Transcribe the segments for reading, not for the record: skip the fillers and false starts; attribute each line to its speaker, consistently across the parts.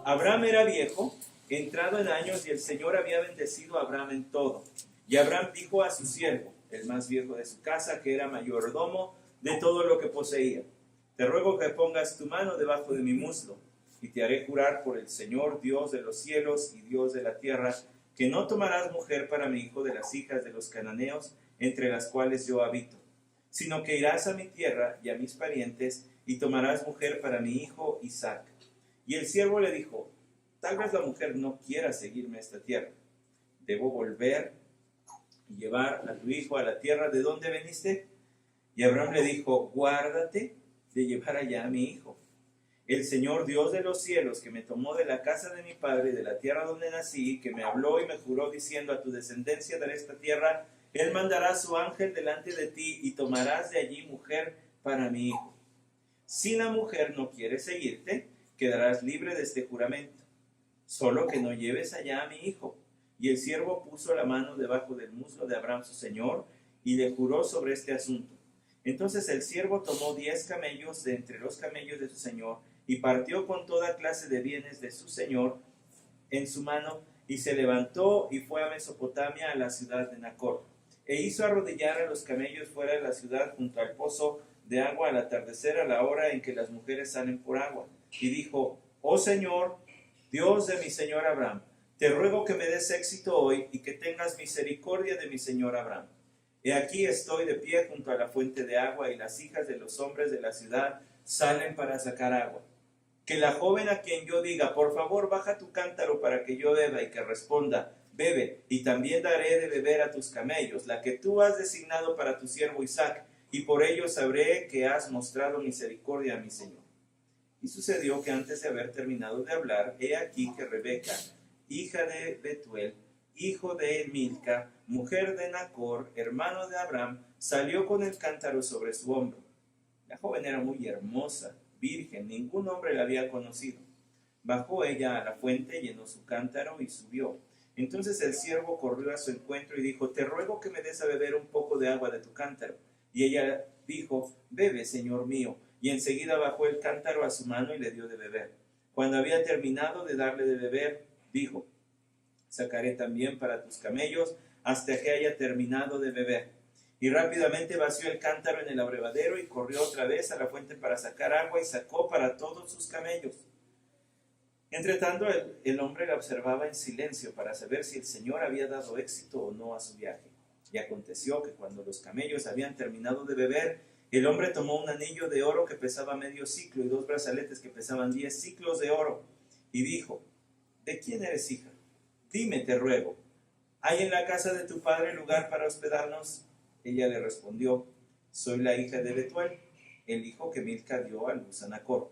Speaker 1: Abraham era viejo, entrado en años, y el Señor había bendecido a Abraham en todo. Y Abraham dijo a su siervo, el más viejo de su casa, que era mayordomo de todo lo que poseía: te ruego que pongas tu mano debajo de mi muslo, y te haré jurar por el Señor, Dios de los cielos y Dios de la tierra, que no tomarás mujer para mi hijo de las hijas de los cananeos, entre las cuales yo habito, sino que irás a mi tierra y a mis parientes, y tomarás mujer para mi hijo Isaac. Y el siervo le dijo: tal vez la mujer no quiera seguirme a esta tierra. ¿Debo volver y llevar a tu hijo a la tierra de donde veniste? Y Abraham le dijo: guárdate de llevar allá a mi hijo. El Señor Dios de los cielos, que me tomó de la casa de mi padre, de la tierra donde nací, que me habló y me juró diciendo: a tu descendencia daré esta tierra, Él mandará su ángel delante de ti, y tomarás de allí mujer para mi hijo. Si la mujer no quiere seguirte, quedarás libre de este juramento, solo que no lleves allá a mi hijo. Y el siervo puso la mano debajo del muslo de Abraham su señor, y le juró sobre este asunto. Entonces el siervo tomó 10 camellos de entre los camellos de su señor, y partió con toda clase de bienes de su señor en su mano, y se levantó y fue a Mesopotamia, a la ciudad de Nacor. E hizo arrodillar a los camellos fuera de la ciudad, junto al pozo de agua, al atardecer, a la hora en que las mujeres salen por agua. Y dijo: oh Señor, Dios de mi señor Abraham, te ruego que me des éxito hoy, y que tengas misericordia de mi señor Abraham. He aquí estoy de pie junto a la fuente de agua, y las hijas de los hombres de la ciudad salen para sacar agua. Que la joven a quien yo diga: por favor, baja tu cántaro para que yo beba, y que responda: bebe, y también daré de beber a tus camellos, la que tú has designado para tu siervo Isaac, y por ello sabré que has mostrado misericordia a mi señor. Y sucedió que antes de haber terminado de hablar, he aquí que Rebeca, hija de Betuel, hijo de Milca, mujer de Nacor, hermano de Abraham, salió con el cántaro sobre su hombro. La joven era muy hermosa, virgen, ningún hombre la había conocido. Bajó ella a la fuente, llenó su cántaro y subió. Entonces el siervo corrió a su encuentro y dijo: te ruego que me des a beber un poco de agua de tu cántaro. Y ella dijo: bebe, señor mío. Y enseguida bajó el cántaro a su mano y le dio de beber. Cuando había terminado de darle de beber, dijo: sacaré también para tus camellos hasta que haya terminado de beber. Y rápidamente vació el cántaro en el abrevadero y corrió otra vez a la fuente para sacar agua, y sacó para todos sus camellos. Entretanto, el hombre la observaba en silencio para saber si el Señor había dado éxito o no a su viaje. Y aconteció que cuando los camellos habían terminado de beber, el hombre tomó un anillo de oro que pesaba medio siclo, y 2 brazaletes que pesaban 10 siclos de oro, y dijo: ¿de quién eres hija? Dime, te ruego, ¿hay en la casa de tu padre lugar para hospedarnos? Ella le respondió: soy la hija de Betuel, el hijo que Milca dio a luz a Nacor.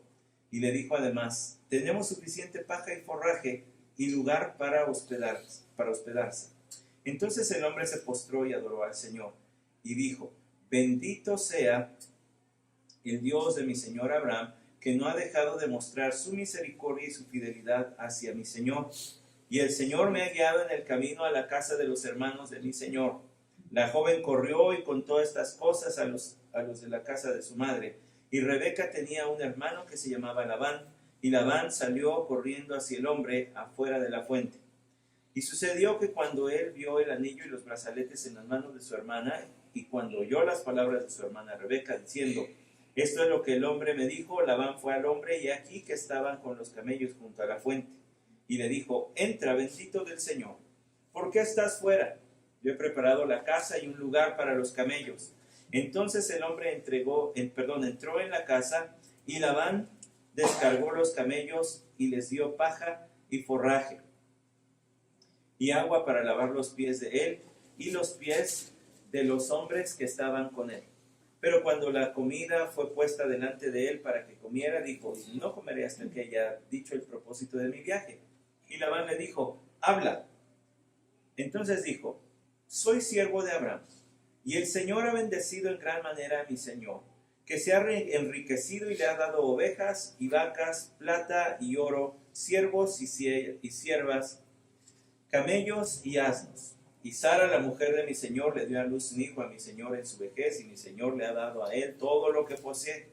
Speaker 1: Y le dijo además: tenemos suficiente paja y forraje, y lugar para hospedarse. Entonces el hombre se postró y adoró al Señor, y dijo: bendito sea el Dios de mi señor Abraham, que no ha dejado de mostrar su misericordia y su fidelidad hacia mi señor. Y el Señor me ha guiado en el camino a la casa de los hermanos de mi señor. La joven corrió y contó estas cosas a los de la casa de su madre. Y Rebeca tenía un hermano que se llamaba Labán, y Labán salió corriendo hacia el hombre afuera de la fuente. Y sucedió que cuando él vio el anillo y los brazaletes en las manos de su hermana, y cuando oyó las palabras de su hermana Rebeca diciendo: esto es lo que el hombre me dijo, Labán fue al hombre, y aquí que estaban con los camellos junto a la fuente. Y le dijo: entra, bendito del Señor. ¿Por qué estás fuera? Yo he preparado la casa y un lugar para los camellos. Entonces el hombre entró en la casa, y Labán descargó los camellos y les dio paja y forraje y agua para lavar los pies de él y los pies de los hombres que estaban con él. Pero cuando la comida fue puesta delante de él para que comiera, dijo: no comeré hasta que haya dicho el propósito de mi viaje. Y Labán le dijo: habla. Entonces dijo: soy siervo de Abraham, y el Señor ha bendecido en gran manera a mi señor, que se ha enriquecido y le ha dado ovejas y vacas, plata y oro, siervos y siervas, camellos y asnos. Y Sara, la mujer de mi señor, le dio a luz un hijo a mi señor en su vejez, y mi señor le ha dado a él todo lo que posee.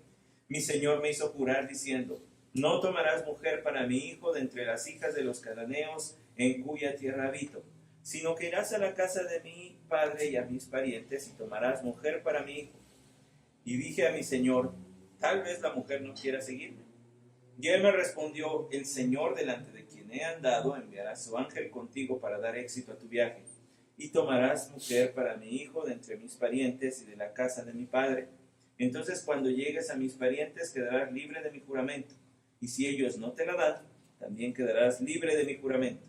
Speaker 1: Mi señor me hizo jurar diciendo: No tomarás mujer para mi hijo de entre las hijas de los cananeos en cuya tierra habito, sino que irás a la casa de mi padre y a mis parientes y tomarás mujer para mi hijo. Y dije a mi señor, tal vez la mujer no quiera seguirme. Y él me respondió, el Señor delante de quien he andado enviará a su ángel contigo para dar éxito a tu viaje. Y tomarás mujer para mi hijo de entre mis parientes y de la casa de mi padre. Entonces cuando llegues a mis parientes quedarás libre de mi juramento. Y si ellos no te la dan, también quedarás libre de mi juramento.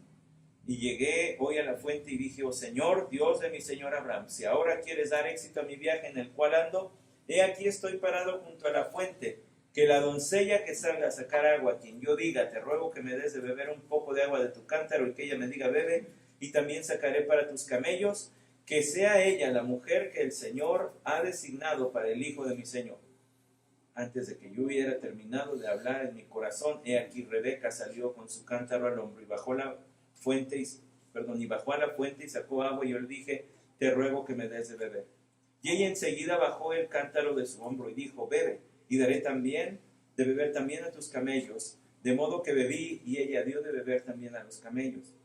Speaker 1: Y llegué hoy a la fuente y dije, oh Señor, Dios de mi señor Abraham, si ahora quieres dar éxito a mi viaje en el cual ando, he aquí estoy parado junto a la fuente, que la doncella que salga a sacar agua, a quien yo diga, te ruego que me des de beber un poco de agua de tu cántaro, y que ella me diga, bebe, y también sacaré para tus camellos, que sea ella la mujer que el Señor ha designado para el hijo de mi Señor. Antes de que yo hubiera terminado de hablar en mi corazón, he aquí Rebeca salió con su cántaro al hombro y bajó a la fuente y sacó agua, y yo le dije, te ruego que me des de beber. Y ella enseguida bajó el cántaro de su hombro y dijo, bebe, y daré también de beber también a tus camellos. De modo que bebí, y ella dio de beber también a los camellos.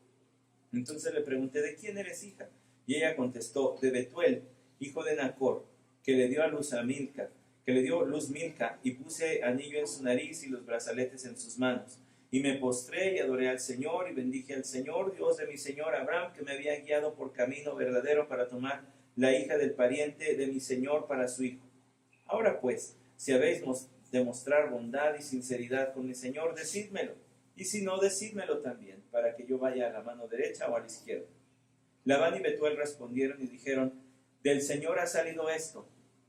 Speaker 1: Entonces le pregunté, ¿de quién eres hija? Y ella contestó, de Betuel, hijo de Nacor, que le dio luz Milca, y puse anillo en su nariz y los brazaletes en sus manos. Y me postré y adoré al Señor, y bendije al Señor, Dios de mi señor Abraham, que me había guiado por camino verdadero para tomar la hija del pariente de mi señor para su hijo. Ahora pues, si habéis de mostrar bondad y sinceridad con mi señor, decídmelo, y si no, decídmelo también, para que yo vaya a la mano derecha o a la izquierda. Labán y Betuel respondieron y dijeron, del Señor ha salido esto,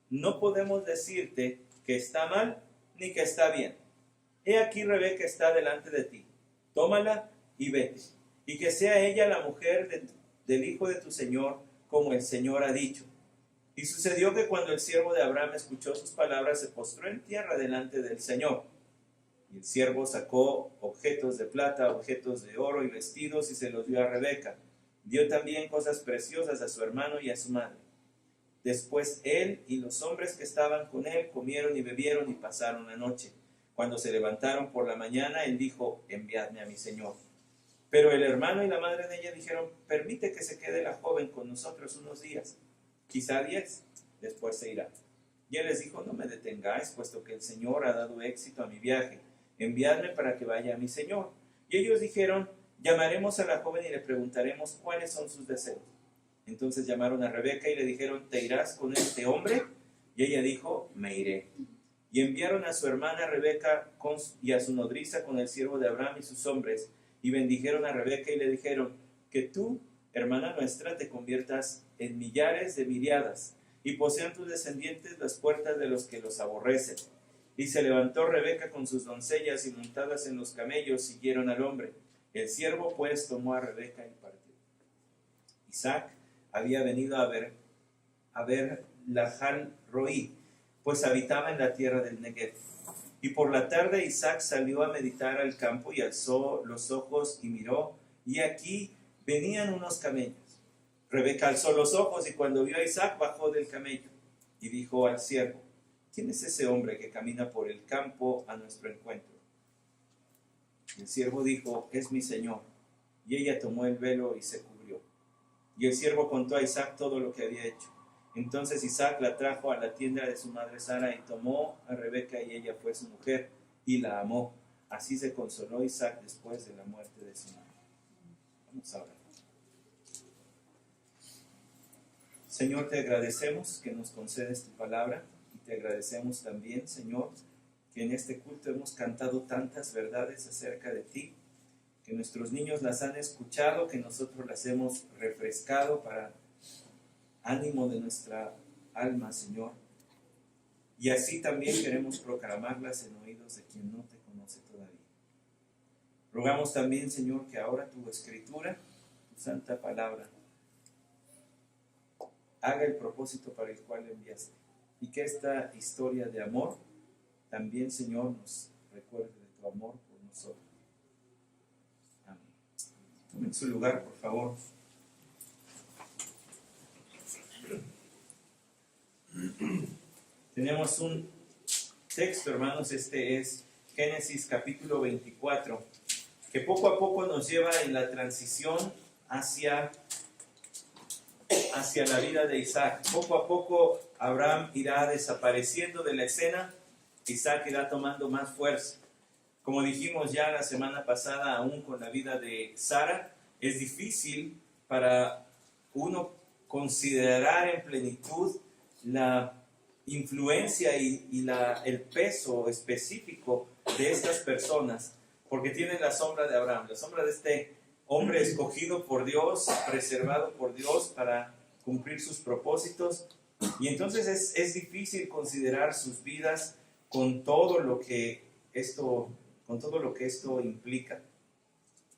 Speaker 1: no podemos decirte que está mal ni que está bien. He aquí Rebeca está delante de ti, tómala y vete, y que sea ella la mujer del hijo de tu señor, como el Señor ha dicho. Y sucedió que cuando el siervo de Abraham escuchó sus palabras, se postró en tierra delante del Señor. Y el siervo sacó objetos de plata, objetos de oro y vestidos, y se los dio a Rebeca. Dio también cosas preciosas a su hermano y a su madre. Después él y los hombres que estaban con él comieron y bebieron y pasaron la noche. Cuando se levantaron por la mañana, él dijo, enviadme a mi señor. Pero el hermano y la madre de ella dijeron, permite que se quede la joven con nosotros unos días, quizá 10, después se irá. Y él les dijo, no me detengáis, puesto que el Señor ha dado éxito a mi viaje. Enviadme para que vaya a mi señor. Y ellos dijeron, llamaremos a la joven y le preguntaremos cuáles son sus deseos. Entonces llamaron a Rebeca y le dijeron, ¿te irás con este hombre? Y ella dijo, me iré. Y enviaron a su hermana Rebeca y a su nodriza con el siervo de Abraham y sus hombres, y bendijeron a Rebeca y le dijeron, que tú, hermana nuestra, te conviertas en millares de miriadas, y posean tus descendientes las puertas de los que los aborrecen. Y se levantó Rebeca con sus doncellas, y montadas en los camellos siguieron al hombre. El siervo pues tomó a Rebeca y partió. Isaac había venido a ver Lahal Roí, pues habitaba en la tierra del Negev. Y por la tarde Isaac salió a meditar al campo y alzó los ojos y miró, y aquí venían unos camellos. Rebeca alzó los ojos y cuando vio a Isaac bajó del camello y dijo al siervo, ¿quién es ese hombre que camina por el campo a nuestro encuentro? Y el siervo dijo, es mi señor. Y ella tomó el velo y se cubrió. Y el siervo contó a Isaac todo lo que había hecho. Entonces Isaac la trajo a la tienda de su madre Sara y tomó a Rebeca y ella fue su mujer y la amó. Así se consoló Isaac después de la muerte de su madre. Vamos a orar. Señor, te agradecemos que nos concedes tu palabra y te agradecemos también, Señor, que en este culto hemos cantado tantas verdades acerca de ti, que nuestros niños las han escuchado, que nosotros las hemos refrescado para ánimo de nuestra alma, Señor. Y así también queremos proclamarlas en oídos de quien no te conoce todavía. Rogamos también, Señor, que ahora tu escritura, tu santa palabra, haga el propósito para el cual le enviaste. Y que esta historia de amor también, Señor, nos recuerde de tu amor por nosotros. Amén. Tomen su lugar, por favor. Tenemos un texto, hermanos, este es Génesis capítulo 24, que poco a poco nos lleva en la transición hacia la vida de Isaac. Poco a poco Abraham irá desapareciendo de la escena, Isaac irá tomando más fuerza. Como dijimos ya la semana pasada, aún con la vida de Sara, es difícil para uno considerar en plenitud la influencia y el peso específico de estas personas, porque tienen la sombra de Abraham, la sombra de este hombre escogido por Dios, preservado por Dios para cumplir sus propósitos. Y entonces es difícil considerar sus vidas con todo lo que esto implica.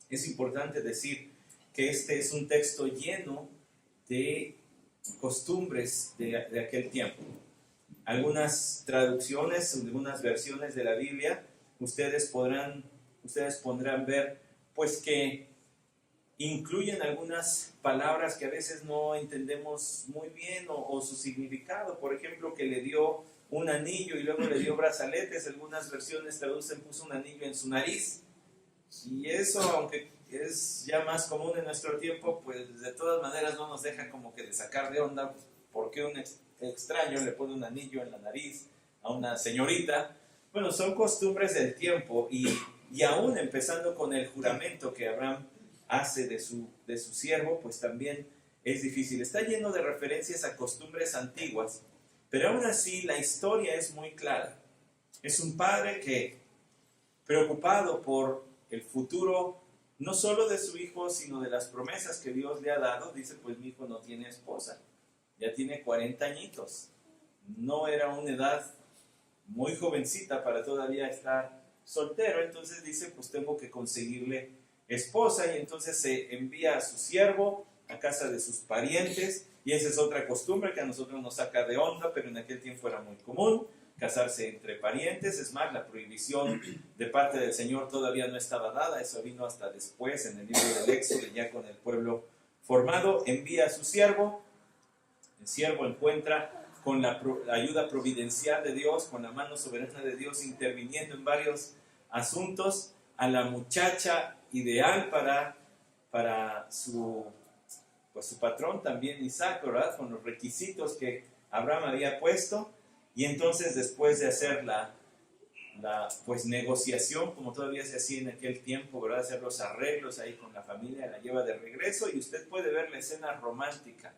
Speaker 1: Es importante decir que este es un texto lleno de costumbres de aquel tiempo. Algunas traducciones, algunas versiones de la Biblia, ustedes podrán ver pues que incluyen algunas palabras que a veces no entendemos muy bien o su significado. Por ejemplo, que le dio un anillo y luego le dio brazaletes. Algunas versiones traducen, puso un anillo en su nariz. Y eso, aunque es ya más común en nuestro tiempo, pues de todas maneras no nos deja como que de sacar de onda, pues, porque un extraño le pone un anillo en la nariz a una señorita. Bueno, son costumbres del tiempo y aún empezando con el juramento que Abraham hace de su siervo, pues también es difícil. Está lleno de referencias a costumbres antiguas, pero aún así la historia es muy clara. Es un padre que, preocupado por el futuro, no solo de su hijo, sino de las promesas que Dios le ha dado, dice, pues mi hijo no tiene esposa, ya tiene 40 añitos. No era una edad muy jovencita para todavía estar soltero, entonces dice, pues tengo que conseguirle esposa, y entonces se envía a su siervo a casa de sus parientes, y esa es otra costumbre que a nosotros nos saca de onda, pero en aquel tiempo era muy común, casarse entre parientes. Es más, la prohibición de parte del Señor todavía no estaba dada, eso vino hasta después en el libro del Éxodo, ya con el pueblo formado. Envía a su siervo, el siervo encuentra con la ayuda providencial de Dios, con la mano soberana de Dios interviniendo en varios asuntos, a la muchacha ideal para su patrón también, Isaac, ¿verdad? Con los requisitos que Abraham había puesto. Y entonces, después de hacer la negociación, como todavía se hacía en aquel tiempo, ¿verdad? Hacer los arreglos ahí con la familia, la lleva de regreso, y usted puede ver la escena romántica.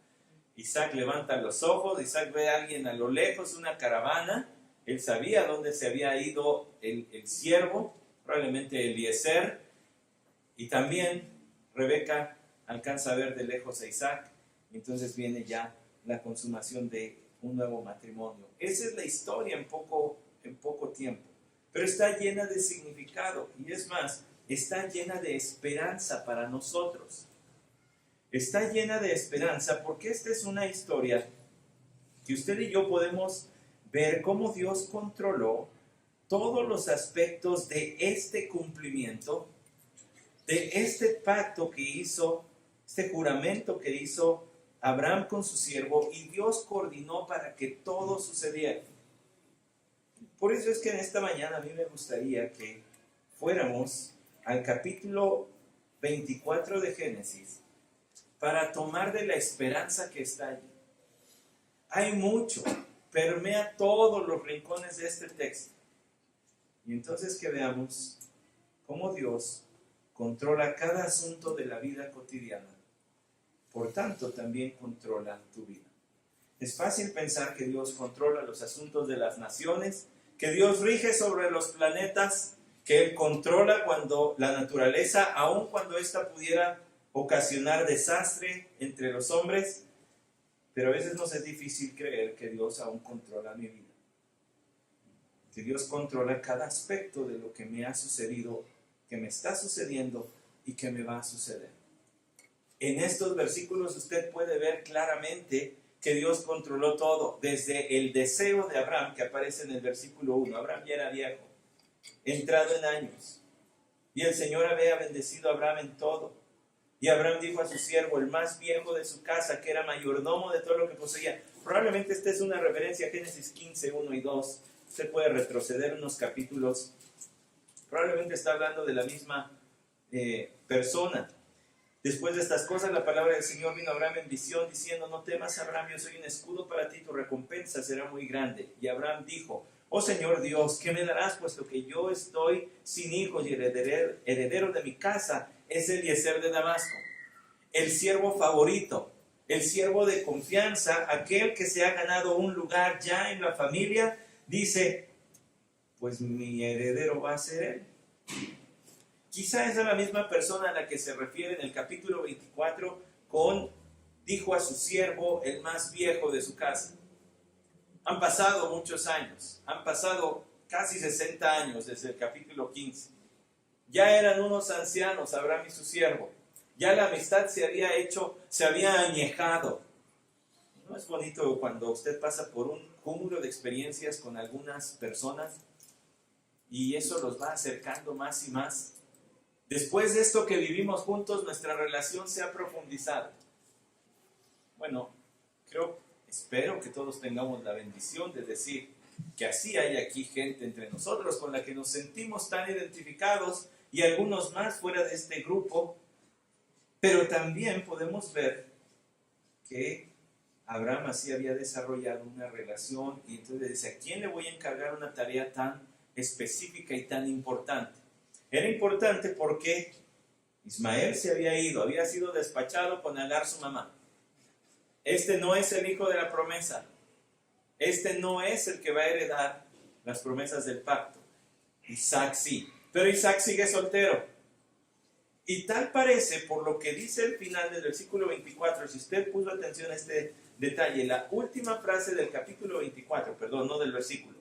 Speaker 1: Isaac levanta los ojos, Isaac ve a alguien a lo lejos, una caravana. Él sabía dónde se había ido el siervo, probablemente Eliezer, y también Rebeca alcanza a ver de lejos a Isaac. Entonces viene ya la consumación de un nuevo matrimonio. Esa es la historia en poco tiempo, pero está llena de significado, y es más, está llena de esperanza para nosotros. Está llena de esperanza porque esta es una historia que usted y yo podemos ver cómo Dios controló todos los aspectos de este cumplimiento, de este pacto que hizo, este juramento que hizo Abraham con su siervo, y Dios coordinó para que todo sucediera. Por eso es que en esta mañana a mí me gustaría que fuéramos al capítulo 24 de Génesis para tomar de la esperanza que está allí. Hay mucho, permea todos los rincones de este texto. Y entonces que veamos cómo Dios controla cada asunto de la vida cotidiana. Por tanto, también controla tu vida. Es fácil pensar que Dios controla los asuntos de las naciones, que Dios rige sobre los planetas, que Él controla cuando la naturaleza, aun cuando ésta pudiera ocasionar desastre entre los hombres, pero a veces nos es difícil creer que Dios aún controla mi vida. Que Dios controla cada aspecto de lo que me ha sucedido, que me está sucediendo y que me va a suceder. En estos versículos usted puede ver claramente que Dios controló todo, desde el deseo de Abraham, que aparece en el versículo 1. Abraham ya era viejo, entrado en años, y el Señor había bendecido a Abraham en todo. Y Abraham dijo a su siervo, el más viejo de su casa, que era mayordomo de todo lo que poseía. Probablemente esta es una referencia a Génesis 15, 1 y 2. Usted puede retroceder unos capítulos Probablemente está hablando de la misma persona. Después de estas cosas, la palabra del Señor vino a Abraham en visión, diciendo: no temas, Abraham, yo soy un escudo para ti, tu recompensa será muy grande. Y Abraham dijo: oh Señor Dios, ¿qué me darás, puesto que yo estoy sin hijos y heredero de mi casa es Eliezer de Damasco? El siervo favorito, el siervo de confianza, aquel que se ha ganado un lugar ya en la familia, dice: pues mi heredero va a ser él. Quizá es la misma persona a la que se refiere en el capítulo 24 con: dijo a su siervo, el más viejo de su casa. Han pasado muchos años, han pasado casi 60 años desde el capítulo 15. Ya eran unos ancianos, Abraham y su siervo. Ya la amistad se había añejado. ¿No es bonito cuando usted pasa por un cúmulo de experiencias con algunas personas y eso los va acercando más y más? Después de esto que vivimos juntos, nuestra relación se ha profundizado. Bueno, espero que todos tengamos la bendición de decir que así hay aquí gente entre nosotros con la que nos sentimos tan identificados, y algunos más fuera de este grupo. Pero también podemos ver que Abraham así había desarrollado una relación, y entonces le dice: ¿a quién le voy a encargar una tarea tan específica y tan importante? Era importante porque Ismael se había ido, había sido despachado con Agar, su mamá. Este no es el hijo de la promesa. Este no es el que va a heredar las promesas del pacto. Isaac sí, pero Isaac sigue soltero. Y tal parece, por lo que dice el final del versículo 24, si usted puso atención a este detalle, la última frase del capítulo 24, perdón, no del versículo,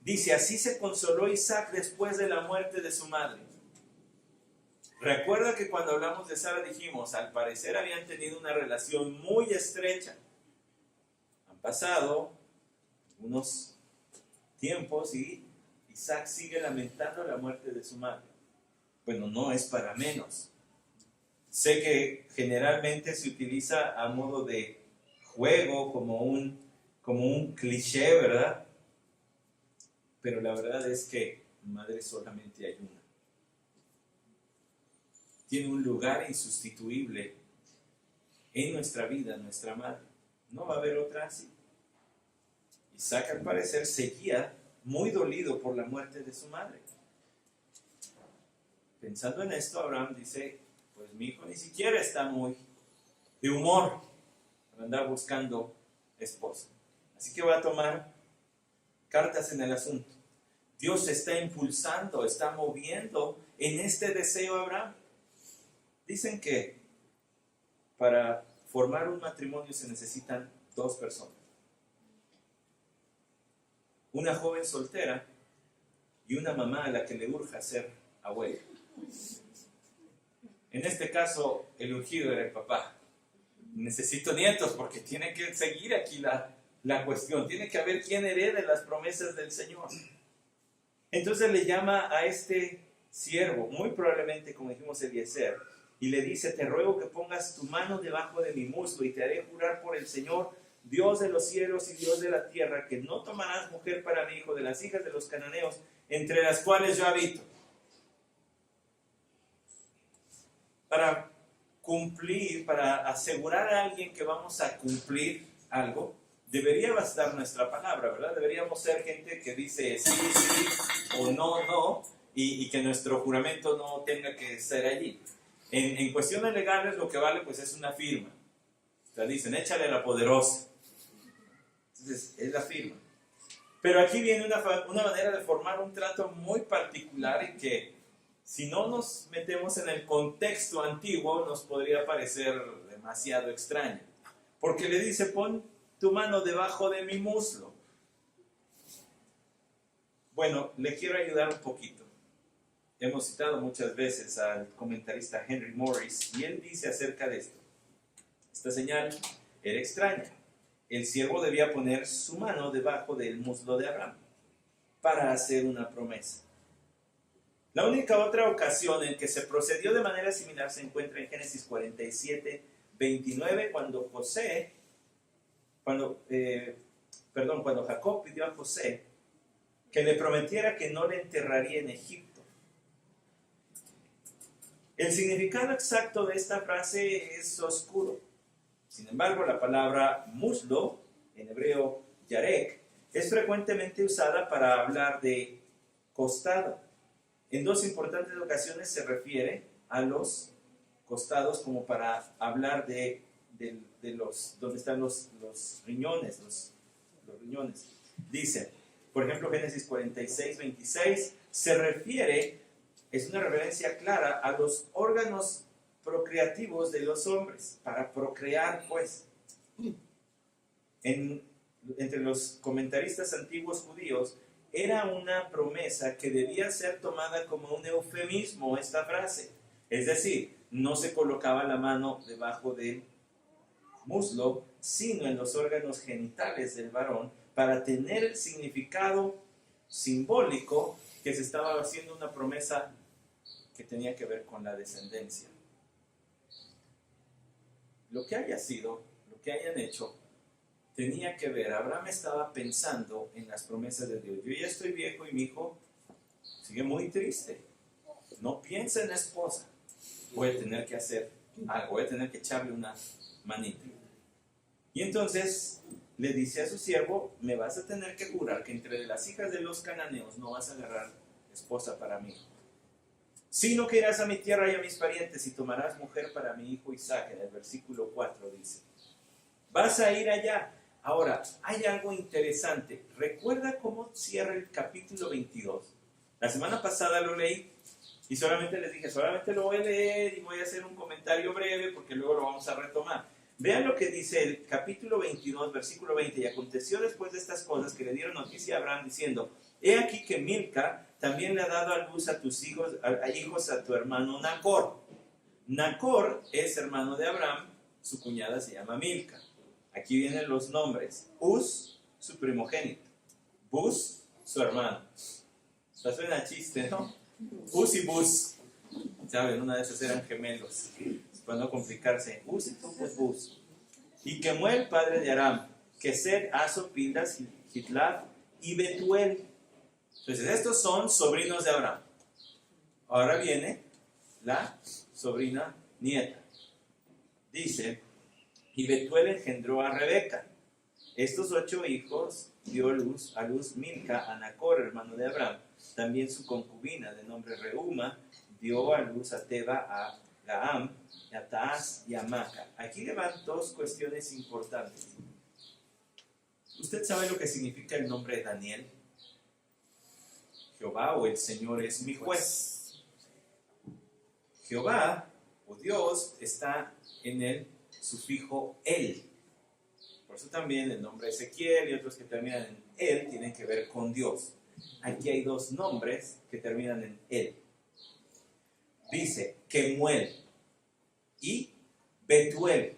Speaker 1: dice: así se consoló Isaac después de la muerte de su madre. Recuerda que cuando hablamos de Sara dijimos, al parecer habían tenido una relación muy estrecha. Han pasado unos tiempos y Isaac sigue lamentando la muerte de su madre. Bueno, no es para menos. Sé que generalmente se utiliza a modo de juego, como un cliché, ¿verdad? Pero la verdad es que madre solamente hay una. Tiene un lugar insustituible en nuestra vida, nuestra madre. No va a haber otra así. Isaac, al parecer, seguía muy dolido por la muerte de su madre. Pensando en esto, Abraham dice: pues mi hijo ni siquiera está muy de humor para andar buscando esposa. Así que va a tomar cartas en el asunto. Dios está impulsando, está moviendo en este deseo a Abraham. Dicen que para formar un matrimonio se necesitan dos personas. Una joven soltera y una mamá a la que le urge ser abuela. En este caso, el urgido era el papá. Necesito nietos porque tiene que seguir aquí la cuestión. Tiene que haber quien herede las promesas del Señor. Entonces le llama a este siervo, muy probablemente, como dijimos, Eliezer, y le dice: te ruego que pongas tu mano debajo de mi muslo y te haré jurar por el Señor, Dios de los cielos y Dios de la tierra, que no tomarás mujer para mi hijo de las hijas de los cananeos, entre las cuales yo habito. Para cumplir, para asegurar a alguien que vamos a cumplir algo, debería bastar nuestra palabra, ¿verdad? Deberíamos ser gente que dice sí, sí, o no, no, y que nuestro juramento no tenga que ser allí. En cuestiones legales lo que vale pues es una firma. O sea, dicen: échale la poderosa. Entonces es la firma. Pero aquí viene una manera de formar un trato muy particular, y que si no nos metemos en el contexto antiguo nos podría parecer demasiado extraño. Porque le dice: pon tu mano debajo de mi muslo. Bueno, le quiero ayudar un poquito. Hemos citado muchas veces al comentarista Henry Morris, y él dice acerca de esto: esta señal era extraña. El siervo debía poner su mano debajo del muslo de Abraham para hacer una promesa. La única otra ocasión en que se procedió de manera similar se encuentra en Génesis 47, 29, cuando Jacob pidió a José que le prometiera que no le enterraría en Egipto. El significado exacto de esta frase es oscuro. Sin embargo, la palabra muslo, en hebreo yarek, es frecuentemente usada para hablar de costado. En dos importantes ocasiones se refiere a los costados como para hablar de los donde están los riñones, los riñones. Dice, por ejemplo, Génesis 46, 26, se refiere, es una referencia clara a los órganos procreativos de los hombres, para procrear, pues. Entre los comentaristas antiguos judíos, era una promesa que debía ser tomada como un eufemismo esta frase. Es decir, no se colocaba la mano debajo del muslo, sino en los órganos genitales del varón, para tener el significado simbólico que se estaba haciendo una promesa que tenía que ver con la descendencia. Lo que haya sido, lo que hayan hecho, tenía que ver. Abraham estaba pensando en las promesas de Dios. Yo ya estoy viejo y mi hijo sigue muy triste. No piensa en la esposa. Voy a tener que hacer algo, voy a tener que echarle una manita. Y entonces le dice a su siervo, me vas a tener que jurar que entre las hijas de los cananeos no vas a agarrar esposa para mí, sino que irás a mi tierra y a mis parientes y tomarás mujer para mi hijo Isaac. En el versículo 4 dice, vas a ir allá. Ahora, hay algo interesante. ¿Recuerda cómo cierra el capítulo 22? La semana pasada lo leí y solamente les dije, solamente lo voy a leer y voy a hacer un comentario breve porque luego lo vamos a retomar. Vean lo que dice el capítulo 22, versículo 20. Y aconteció después de estas cosas que le dieron noticia a Abraham diciendo, he aquí que Milca también le ha dado a luz a tus hijos, a hijos a tu hermano Nacor. Nacor es hermano de Abraham, su cuñada se llama Milca. Aquí vienen los nombres. Uz, su primogénito. Buz, su hermano. Eso suena a chiste, ¿no? Uz y Buz. ¿Saben? Una de esas eran gemelos. Para no complicarse. Uz y Buz. Y Kemuel, padre de Aram. Kesed, Aso, Pildas, Hitlaf y Betuel. Entonces, estos son sobrinos de Abraham. Ahora viene la sobrina nieta. Dice, y Betuel engendró a Rebeca. Estos 8 hijos dio a luz Milca a Nacor, hermano de Abraham. También su concubina, de nombre Reuma, dio a luz a Teba, a Gaam, a Taas y a Maca. Aquí le van dos cuestiones importantes. ¿Usted sabe lo que significa el nombre Daniel? Jehová o el Señor es mi juez. Jehová o Dios está en el sufijo el. Por eso también el nombre Ezequiel y otros que terminan en el tienen que ver con Dios. Aquí hay dos nombres que terminan en el. Dice Kemuel y Betuel.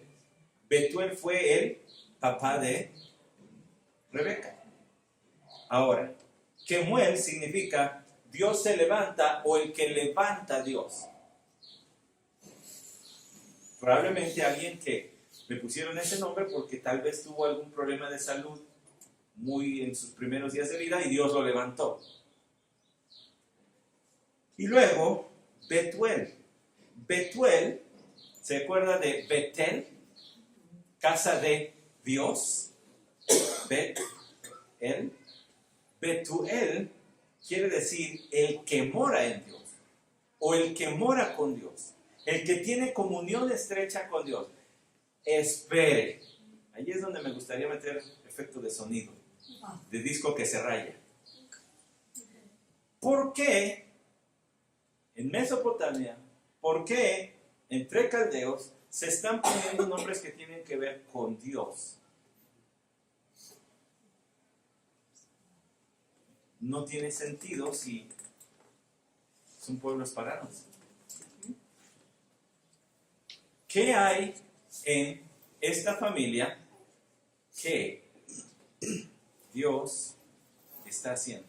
Speaker 1: Betuel fue el papá de Rebeca. Ahora, Kemuel significa Dios se levanta o el que levanta a Dios. Probablemente alguien que le pusieron ese nombre porque tal vez tuvo algún problema de salud muy en sus primeros días de vida y Dios lo levantó. Y luego, Betuel. Betuel, ¿se acuerda de Betel? Casa de Dios. Betel. Betuel quiere decir el que mora en Dios o el que mora con Dios, el que tiene comunión estrecha con Dios. Espere, ahí es donde me gustaría meter efecto de sonido, de disco que se raya. ¿Por qué en Mesopotamia, por qué entre caldeos se están poniendo nombres que tienen que ver con Dios? No tiene sentido si son pueblos paganos. ¿Qué hay en esta familia que Dios está haciendo?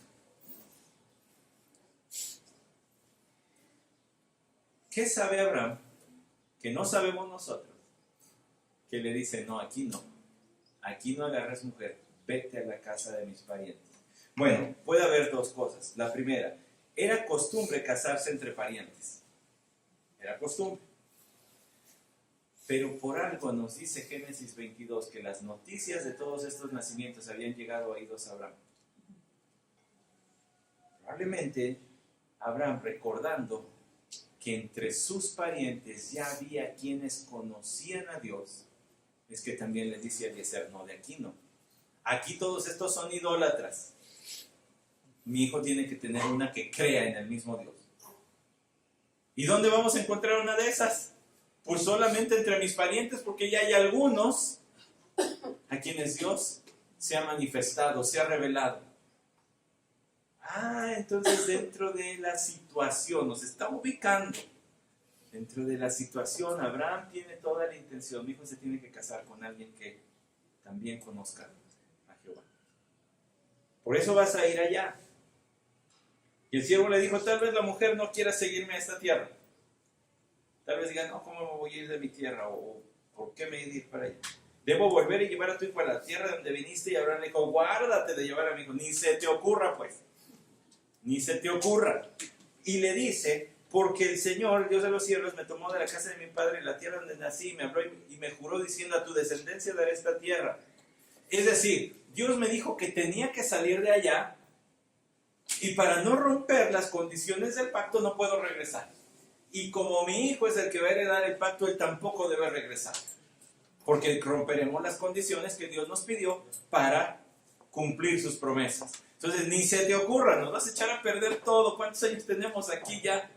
Speaker 1: ¿Qué sabe Abraham que no sabemos nosotros? Que le dice, no, aquí no agarres mujer, vete a la casa de mis parientes. Bueno, puede haber dos cosas. La primera, era costumbre casarse entre parientes. Era costumbre. Pero por algo nos dice Génesis 22 que las noticias de todos estos nacimientos habían llegado a oídos a Abraham. Probablemente Abraham, recordando que entre sus parientes ya había quienes conocían a Dios, es que también les dice a Eliezer: no, de aquí no. Aquí todos estos son idólatras. Mi hijo tiene que tener una que crea en el mismo Dios. ¿Y dónde vamos a encontrar una de esas? Pues solamente entre mis parientes, porque ya hay algunos a quienes Dios se ha manifestado, se ha revelado. Entonces dentro de la situación, nos está ubicando. Dentro de la situación, Abraham tiene toda la intención. Mi hijo se tiene que casar con alguien que también conozca a Jehová. Por eso vas a ir allá. Y el siervo le dijo: tal vez la mujer no quiera seguirme a esta tierra. Tal vez digan: no, ¿cómo me voy a ir de mi tierra? O ¿por qué me he de ir para allá? Debo volver y llevar a tu hijo a la tierra donde viniste. Y Abraham le dijo: guárdate de llevar a mi hijo. Ni se te ocurra, pues. Ni se te ocurra. Y le dice: porque el Señor, el Dios de los cielos, me tomó de la casa de mi padre, en la tierra donde nací, y me habló y me juró diciendo: a tu descendencia daré esta tierra. Es decir, Dios me dijo que tenía que salir de allá, y para no romper las condiciones del pacto no puedo regresar. Y como mi hijo es el que va a heredar el pacto, él tampoco debe regresar, porque romperemos las condiciones que Dios nos pidió para cumplir sus promesas. Entonces, ni se te ocurra, nos vas a echar a perder todo. ¿Cuántos años tenemos aquí ya?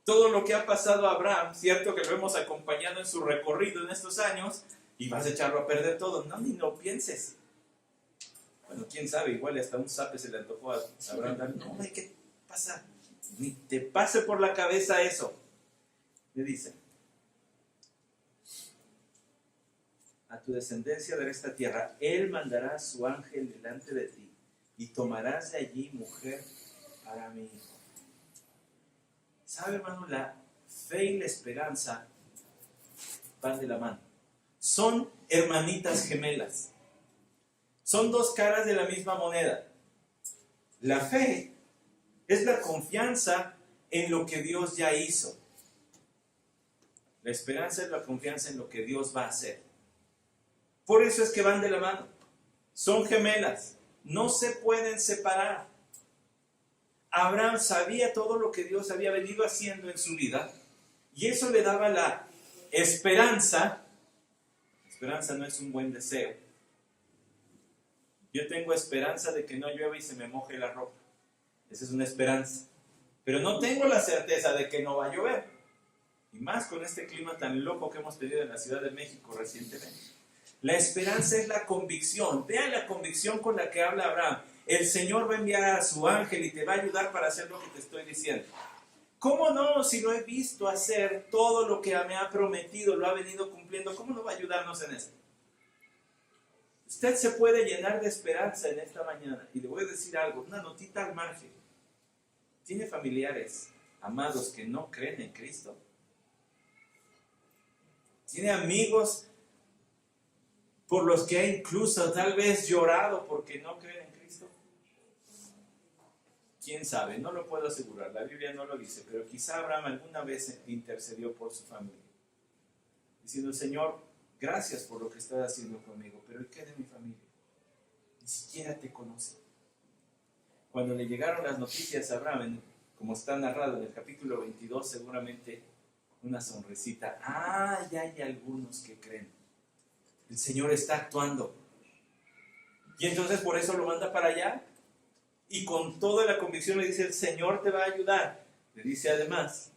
Speaker 1: Todo lo que ha pasado a Abraham, cierto que lo hemos acompañado en su recorrido en estos años, y vas a echarlo a perder todo. No, ni lo pienses. Bueno, quién sabe, igual hasta un zape se le antojó a Abraham. No, ¿qué pasa? Ni te pase por la cabeza eso. Le dice: a tu descendencia daré esta tierra. Él mandará a su ángel delante de ti, y tomarás de allí mujer para mi hijo. ¿Sabe, hermano? La fe y la esperanza van de la mano. Son hermanitas gemelas. Son dos caras de la misma moneda. La fe es la confianza en lo que Dios ya hizo. La esperanza es la confianza en lo que Dios va a hacer. Por eso es que van de la mano. Son gemelas. No se pueden separar. Abraham sabía todo lo que Dios había venido haciendo en su vida, y eso le daba la esperanza. La esperanza no es un buen deseo. Yo tengo esperanza de que no llueva y se me moje la ropa. Esa es una esperanza. Pero no tengo la certeza de que no va a llover. Y más con este clima tan loco que hemos tenido en la Ciudad de México recientemente. La esperanza es la convicción. Vean la convicción con la que habla Abraham. El Señor va a enviar a su ángel y te va a ayudar para hacer lo que te estoy diciendo. ¿Cómo no? Si lo he visto hacer todo lo que me ha prometido, lo ha venido cumpliendo, ¿cómo no va a ayudarnos en esto? Usted se puede llenar de esperanza en esta mañana. Y le voy a decir algo, una notita al margen. ¿Tiene familiares amados que no creen en Cristo? ¿Tiene amigos por los que ha incluso tal vez llorado porque no creen en Cristo? ¿Quién sabe? No lo puedo asegurar. La Biblia no lo dice. Pero quizá Abraham alguna vez intercedió por su familia, diciendo: Señor, gracias por lo que estás haciendo conmigo, pero ¿y qué de mi familia? Ni siquiera te conoce. Cuando le llegaron las noticias a Abraham, como está narrado en el capítulo 22, seguramente una sonrisita. Ya hay algunos que creen. El Señor está actuando. Y entonces por eso lo manda para allá. Y con toda la convicción le dice: el Señor te va a ayudar. Le dice además: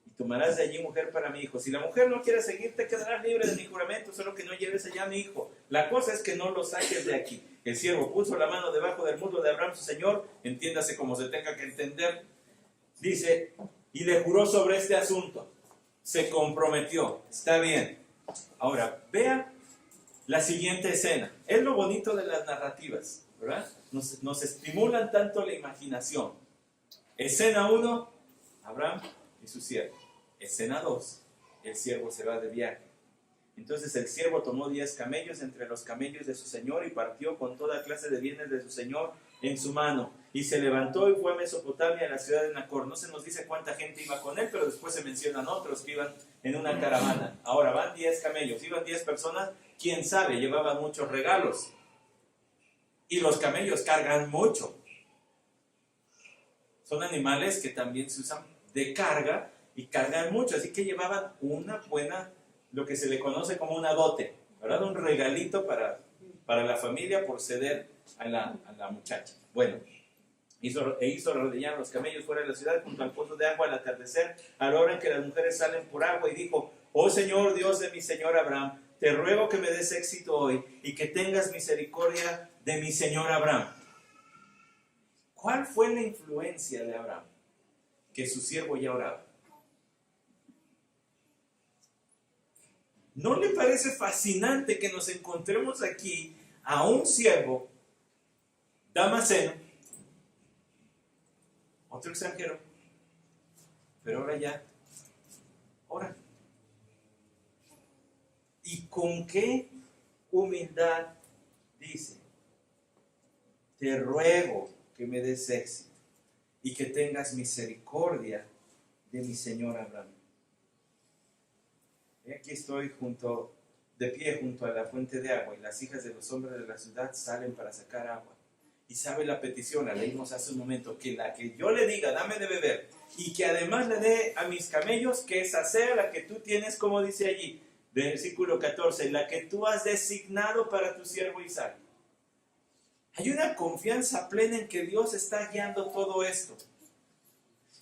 Speaker 1: y tomarás de allí mujer para mi hijo. Si la mujer no quiere seguirte, quedarás libre de mi juramento, solo que no lleves allá a mi hijo. La cosa es que no lo saques de aquí. El siervo puso la mano debajo del muslo de Abraham, su señor, entiéndase como se tenga que entender. Dice: y le juró sobre este asunto. Se comprometió. Está bien. Ahora, vean la siguiente escena. Es lo bonito de las narrativas, ¿verdad? Nos estimulan tanto la imaginación. Escena 1, Abraham y su siervo. Escena 2, el siervo se va de viaje. Entonces el siervo tomó 10 camellos entre los camellos de su señor y partió con toda clase de bienes de su señor en su mano. Y se levantó y fue a Mesopotamia, a la ciudad de Nacor. No se nos dice cuánta gente iba con él, pero después se mencionan otros que iban en una caravana. Ahora van 10 camellos, iban 10 personas, quién sabe, llevaban muchos regalos. Y los camellos cargan mucho. Son animales que también se usan de carga y cargan mucho, así que llevaban una buena, lo que se le conoce como una dote, ¿verdad? Un regalito para la familia por ceder a la muchacha. Bueno, hizo rodear los camellos fuera de la ciudad junto al pozo de agua al atardecer, a la hora en que las mujeres salen por agua, y dijo: oh Señor, Dios de mi señor Abraham, te ruego que me des éxito hoy y que tengas misericordia de mi señor Abraham. ¿Cuál fue la influencia de Abraham? Que su siervo ya oraba. ¿No le parece fascinante que nos encontremos aquí a un siervo damaseno, otro extranjero, pero ahora ya ora? ¿Y con qué humildad dice: te ruego que me des éxito y que tengas misericordia de mi señor Abraham? Y aquí estoy de pie junto a la fuente de agua, y las hijas de los hombres de la ciudad salen para sacar agua. Y sabe la petición, la leímos hace un momento, que la que yo le diga, dame de beber, y que además le dé a mis camellos, que esa sea la que tú tienes, como dice allí, versículo 14, la que tú has designado para tu siervo Isaac. Hay una confianza plena en que Dios está guiando todo esto.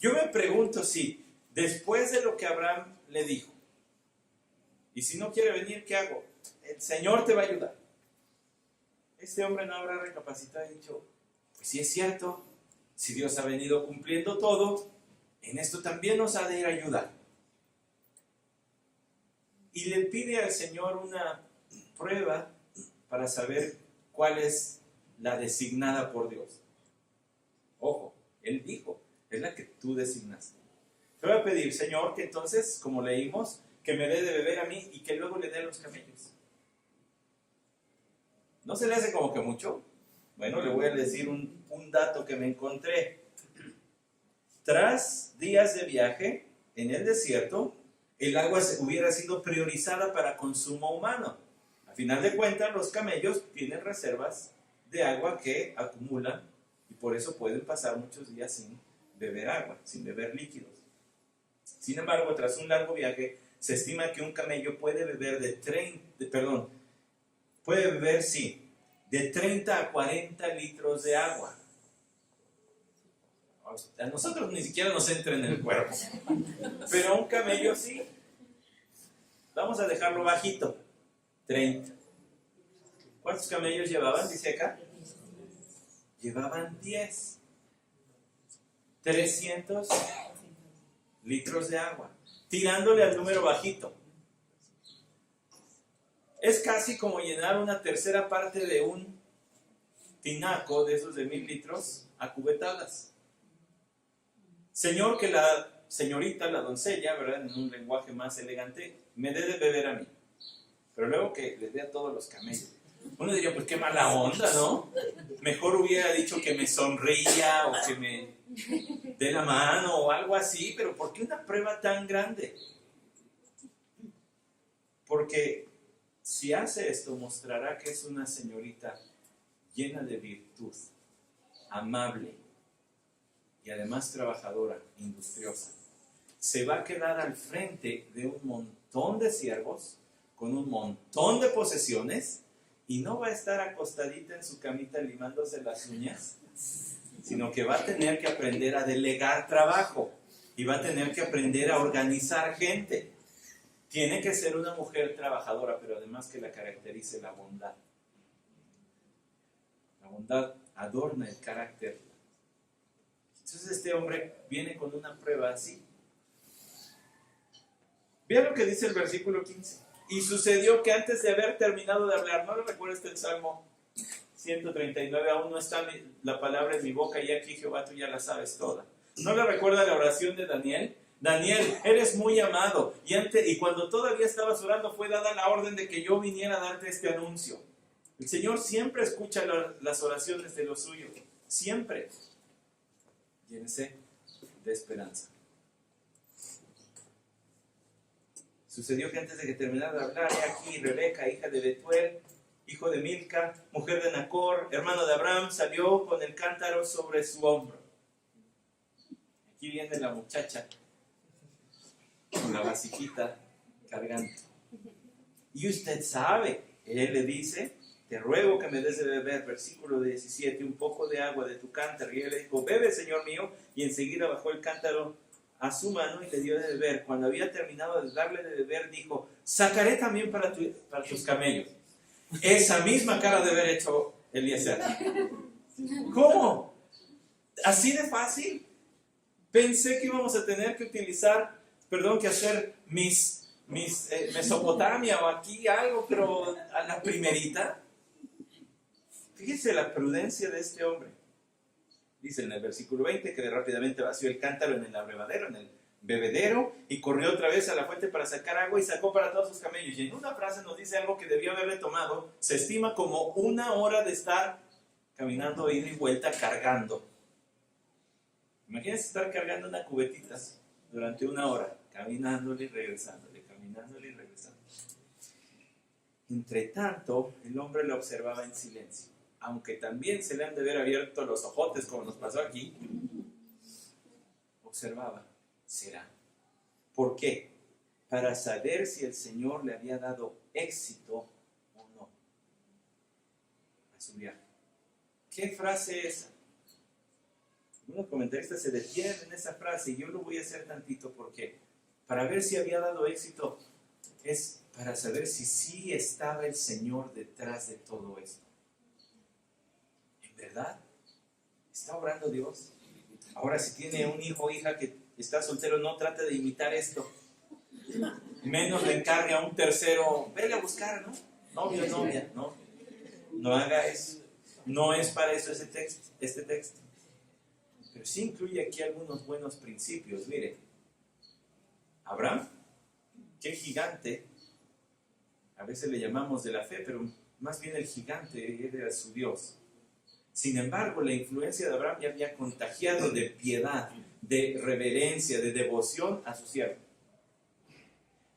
Speaker 1: Yo me pregunto si, después de lo que Abraham le dijo, y si no quiere venir, ¿qué hago? El Señor te va a ayudar. Este hombre no habrá recapacitado y dicho: pues sí es cierto, si Dios ha venido cumpliendo todo, en esto también nos ha de ir a ayudar. Y le pide al Señor una prueba para saber cuál es la designada por Dios. Ojo, Él dijo, es la que tú designaste. Te voy a pedir, Señor, que entonces, como leímos, que me dé de beber a mí y que luego le dé a los camellos. ¿No se le hace como que mucho? Bueno, le voy a decir un dato que me encontré. Tras días de viaje en el desierto, el agua hubiera sido priorizada para consumo humano. A final de cuentas, los camellos tienen reservas de agua que acumulan, y por eso pueden pasar muchos días sin beber agua, sin beber líquidos. Sin embargo, tras un largo viaje, se estima que un camello puede beber de 30 a 40 litros de agua. A nosotros ni siquiera nos entra en el cuerpo, pero a un camello sí. Vamos a dejarlo bajito, 30. ¿Cuántos camellos llevaban? Dice acá. Llevaban 10. 300 litros de agua, tirándole al número bajito. Es casi como llenar una tercera parte de un tinaco de esos de 1000 litros a cubetadas. Señor, que la señorita, la doncella, ¿verdad?, en un lenguaje más elegante, me dé de beber a mí, pero luego que les dé a todos los camellos. Uno diría, pues qué mala onda, ¿no? Mejor hubiera dicho que me sonría o que me dé la mano o algo así, pero ¿por qué una prueba tan grande? Porque si hace esto, mostrará que es una señorita llena de virtud, amable y además trabajadora, industriosa. Se va a quedar al frente de un montón de siervos, con un montón de posesiones, y no va a estar acostadita en su camita limándose las uñas, sino que va a tener que aprender a delegar trabajo y va a tener que aprender a organizar gente. Tiene que ser una mujer trabajadora, pero además que la caracterice la bondad. La bondad adorna el carácter. Entonces este hombre viene con una prueba así. Vean lo que dice el versículo 15. Y sucedió que antes de haber terminado de hablar, ¿no le recuerda el Salmo 139? Aún no está la palabra en mi boca, y aquí, Jehová, tú ya la sabes toda. ¿No le recuerda la oración de Daniel? Daniel, eres muy amado. Y cuando todavía estabas orando fue dada la orden de que yo viniera a darte este anuncio. El Señor siempre escucha las oraciones de los suyos. Siempre. Llénese de esperanza. Sucedió que antes de que terminara de hablar, he aquí Rebeca, hija de Betuel, hijo de Milca, mujer de Nacor, hermano de Abraham, salió con el cántaro sobre su hombro. Aquí viene la muchacha con la vasijita cargando. Y usted sabe, él le dice, te ruego que me des de beber, versículo 17, un poco de agua de tu cántaro. Y él le dijo, bebe, señor mío, y enseguida bajó el cántaro a su mano y le dio de beber. Cuando había terminado de darle de beber, dijo, sacaré también para tus camellos. Esa misma cara de haber hecho Eliezer. ¿Cómo? ¿Así de fácil? Pensé que íbamos a tener que que hacer mis Mesopotamia o aquí algo, pero a la primerita. Fíjese la prudencia de este hombre. Dice en el versículo 20 que rápidamente vació el cántaro en el abrevadero, en el bebedero, y corrió otra vez a la fuente para sacar agua y sacó para todos sus camellos. Y en una frase nos dice algo que debió haberle tomado, se estima como 1 hora de estar caminando ida y vuelta cargando. Imagínense estar cargando una cubetita durante 1 hora, caminándole y regresándole, caminándole y regresando. Entre tanto, el hombre lo observaba en silencio. Aunque también se le han de ver abierto los ojotes, como nos pasó aquí, observaba, será. ¿Por qué? Para saber si el Señor le había dado éxito o no a su viaje. ¿Qué frase es esa? Algunos comentaristas se detienen en esa frase y yo lo voy a hacer tantito porque para ver si había dado éxito es para saber si sí estaba el Señor detrás de todo esto. ¿Verdad? ¿Está obrando Dios? Ahora, si tiene un hijo o hija que está soltero, no trate de imitar esto. Menos le encargue a un tercero, vele a buscar, ¿no? Novio, novia, ¿no? No haga eso. No es para eso este texto. Pero sí incluye aquí algunos buenos principios. Mire, Abraham, qué gigante, a veces le llamamos de la fe, pero más bien el gigante era su Dios. Sin embargo, la influencia de Abraham ya había contagiado de piedad, de reverencia, de devoción a su siervo.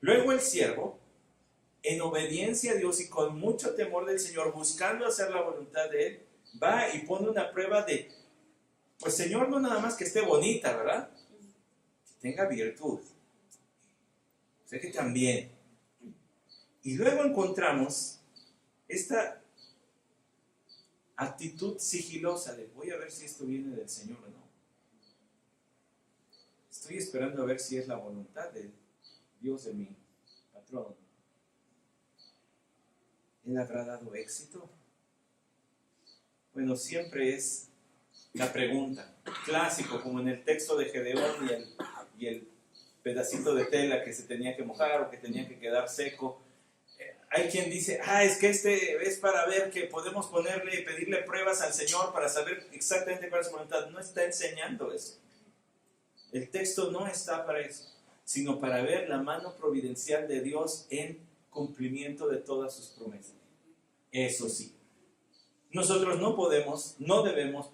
Speaker 1: Luego el siervo, en obediencia a Dios y con mucho temor del Señor, buscando hacer la voluntad de Él, va y pone una prueba de, pues Señor, no nada más que esté bonita, ¿verdad? Que tenga virtud. O sea que también. Y luego encontramos esta actitud sigilosa de voy a ver si esto viene del Señor o no. Estoy esperando a ver si es la voluntad de Dios de mi patrón. ¿Él habrá dado éxito? Bueno, siempre es la pregunta. Clásico, como en el texto de Gedeón y el pedacito de tela que se tenía que mojar o que tenía que quedar seco. Hay quien dice, es que este es para ver que podemos pedirle pruebas al Señor para saber exactamente cuál es su voluntad. No está enseñando eso. El texto no está para eso, sino para ver la mano providencial de Dios en cumplimiento de todas sus promesas. Eso sí, nosotros no debemos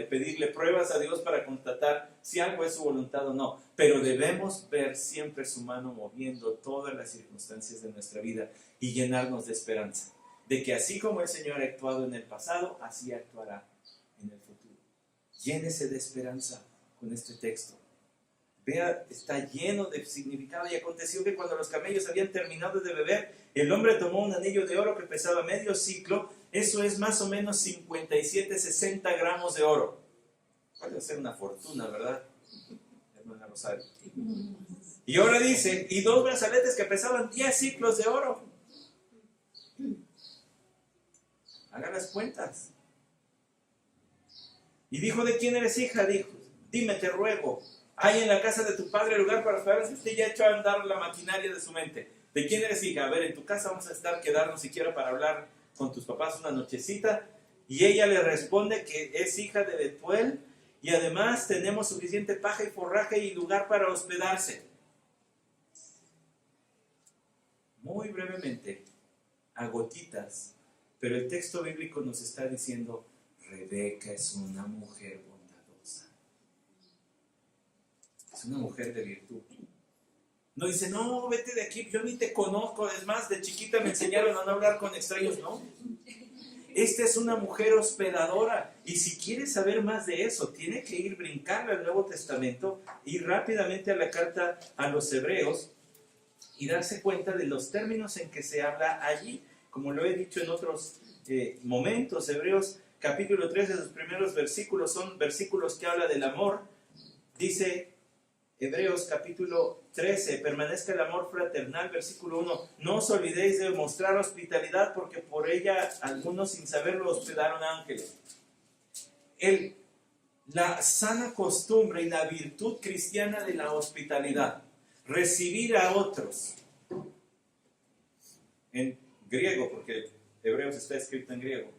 Speaker 1: pedirle pruebas a Dios para constatar si algo es su voluntad o no, pero debemos ver siempre su mano moviendo todas las circunstancias de nuestra vida y llenarnos de esperanza, de que así como el Señor ha actuado en el pasado, así actuará en el futuro. Llénese de esperanza con este texto. Vea, está lleno de significado. Y aconteció que cuando los camellos habían terminado de beber, el hombre tomó un anillo de oro que pesaba medio ciclo. Eso es más o menos 57-60 gramos de oro. Puede ser una fortuna, ¿verdad, hermana Rosario? Y ahora dice, y 2 brazaletes que pesaban 10 ciclos de oro. Haga las cuentas. Y dijo, ¿de quién eres hija? Dijo, dime, te ruego, ¿hay en la casa de tu padre lugar para esperar? Usted ya echó a andar la maquinaria de su mente. ¿De quién eres hija? A ver, en tu casa vamos a quedarnos siquiera para hablar con tus papás una nochecita. Y ella le responde que es hija de Betuel y además tenemos suficiente paja y forraje y lugar para hospedarse. Muy brevemente, a gotitas, pero el texto bíblico nos está diciendo, Rebeca es una mujer bondadosa. Es una mujer de virtud. No dice, no, vete de aquí, yo ni te conozco, es más, de chiquita me enseñaron a no hablar con extraños, no. Esta es una mujer hospedadora, y si quieres saber más de eso, tiene que ir brincarle al Nuevo Testamento, ir rápidamente a la carta a los Hebreos, y darse cuenta de los términos en que se habla allí, como lo he dicho en otros momentos. Hebreos capítulo 13, sus primeros versículos son versículos que habla del amor. Dice Hebreos capítulo 13, permanezca el amor fraternal, versículo 1, no os olvidéis de mostrar hospitalidad, porque por ella algunos sin saberlo hospedaron ángeles. La sana costumbre y la virtud cristiana de la hospitalidad, recibir a otros, en griego, porque Hebreos está escrito en griego,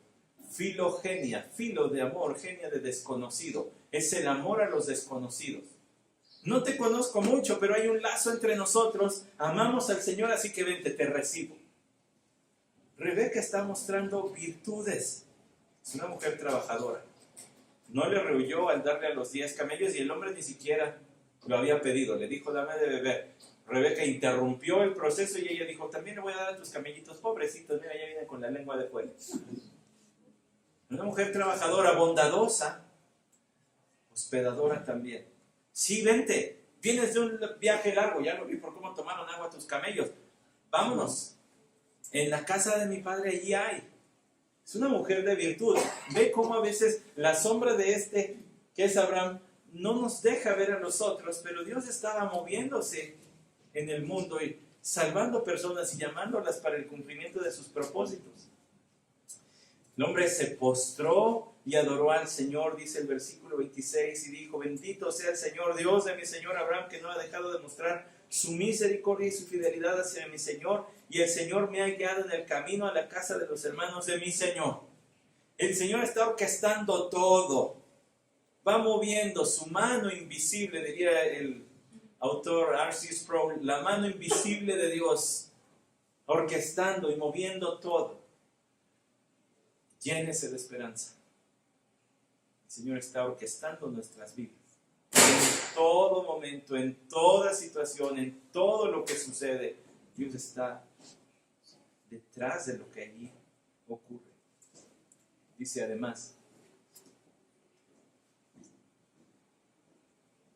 Speaker 1: filogenia, filo de amor, genia de desconocido, es el amor a los desconocidos. No te conozco mucho, pero hay un lazo entre nosotros, amamos al Señor, así que vente, te recibo. Rebeca está mostrando virtudes, es una mujer trabajadora. No le rehuyó al darle a los 10 camellos y el hombre ni siquiera lo había pedido, le dijo, dame de beber. Rebeca interrumpió el proceso y ella dijo, también le voy a dar a tus camellitos pobrecitos, mira, ya vienen con la lengua de fuera. Una mujer trabajadora, bondadosa, hospedadora también. Sí, vente, vienes de un viaje largo, ya lo vi por cómo tomaron agua tus camellos. Vámonos, en la casa de mi padre allí hay. Es una mujer de virtud. Ve cómo a veces la sombra de este, que es Abraham, no nos deja ver a nosotros, pero Dios estaba moviéndose en el mundo y salvando personas y llamándolas para el cumplimiento de sus propósitos. El hombre se postró y adoró al Señor, dice el versículo 26, y dijo, bendito sea el Señor, Dios de mi Señor Abraham, que no ha dejado de mostrar su misericordia y su fidelidad hacia mi Señor, y el Señor me ha guiado en el camino a la casa de los hermanos de mi Señor. El Señor está orquestando todo, va moviendo su mano invisible, diría el autor R.C. Sproul, la mano invisible de Dios, orquestando y moviendo todo. Llénese de esperanza. El Señor está orquestando nuestras vidas. En todo momento, en toda situación, en todo lo que sucede, Dios está detrás de lo que allí ocurre. Dice además,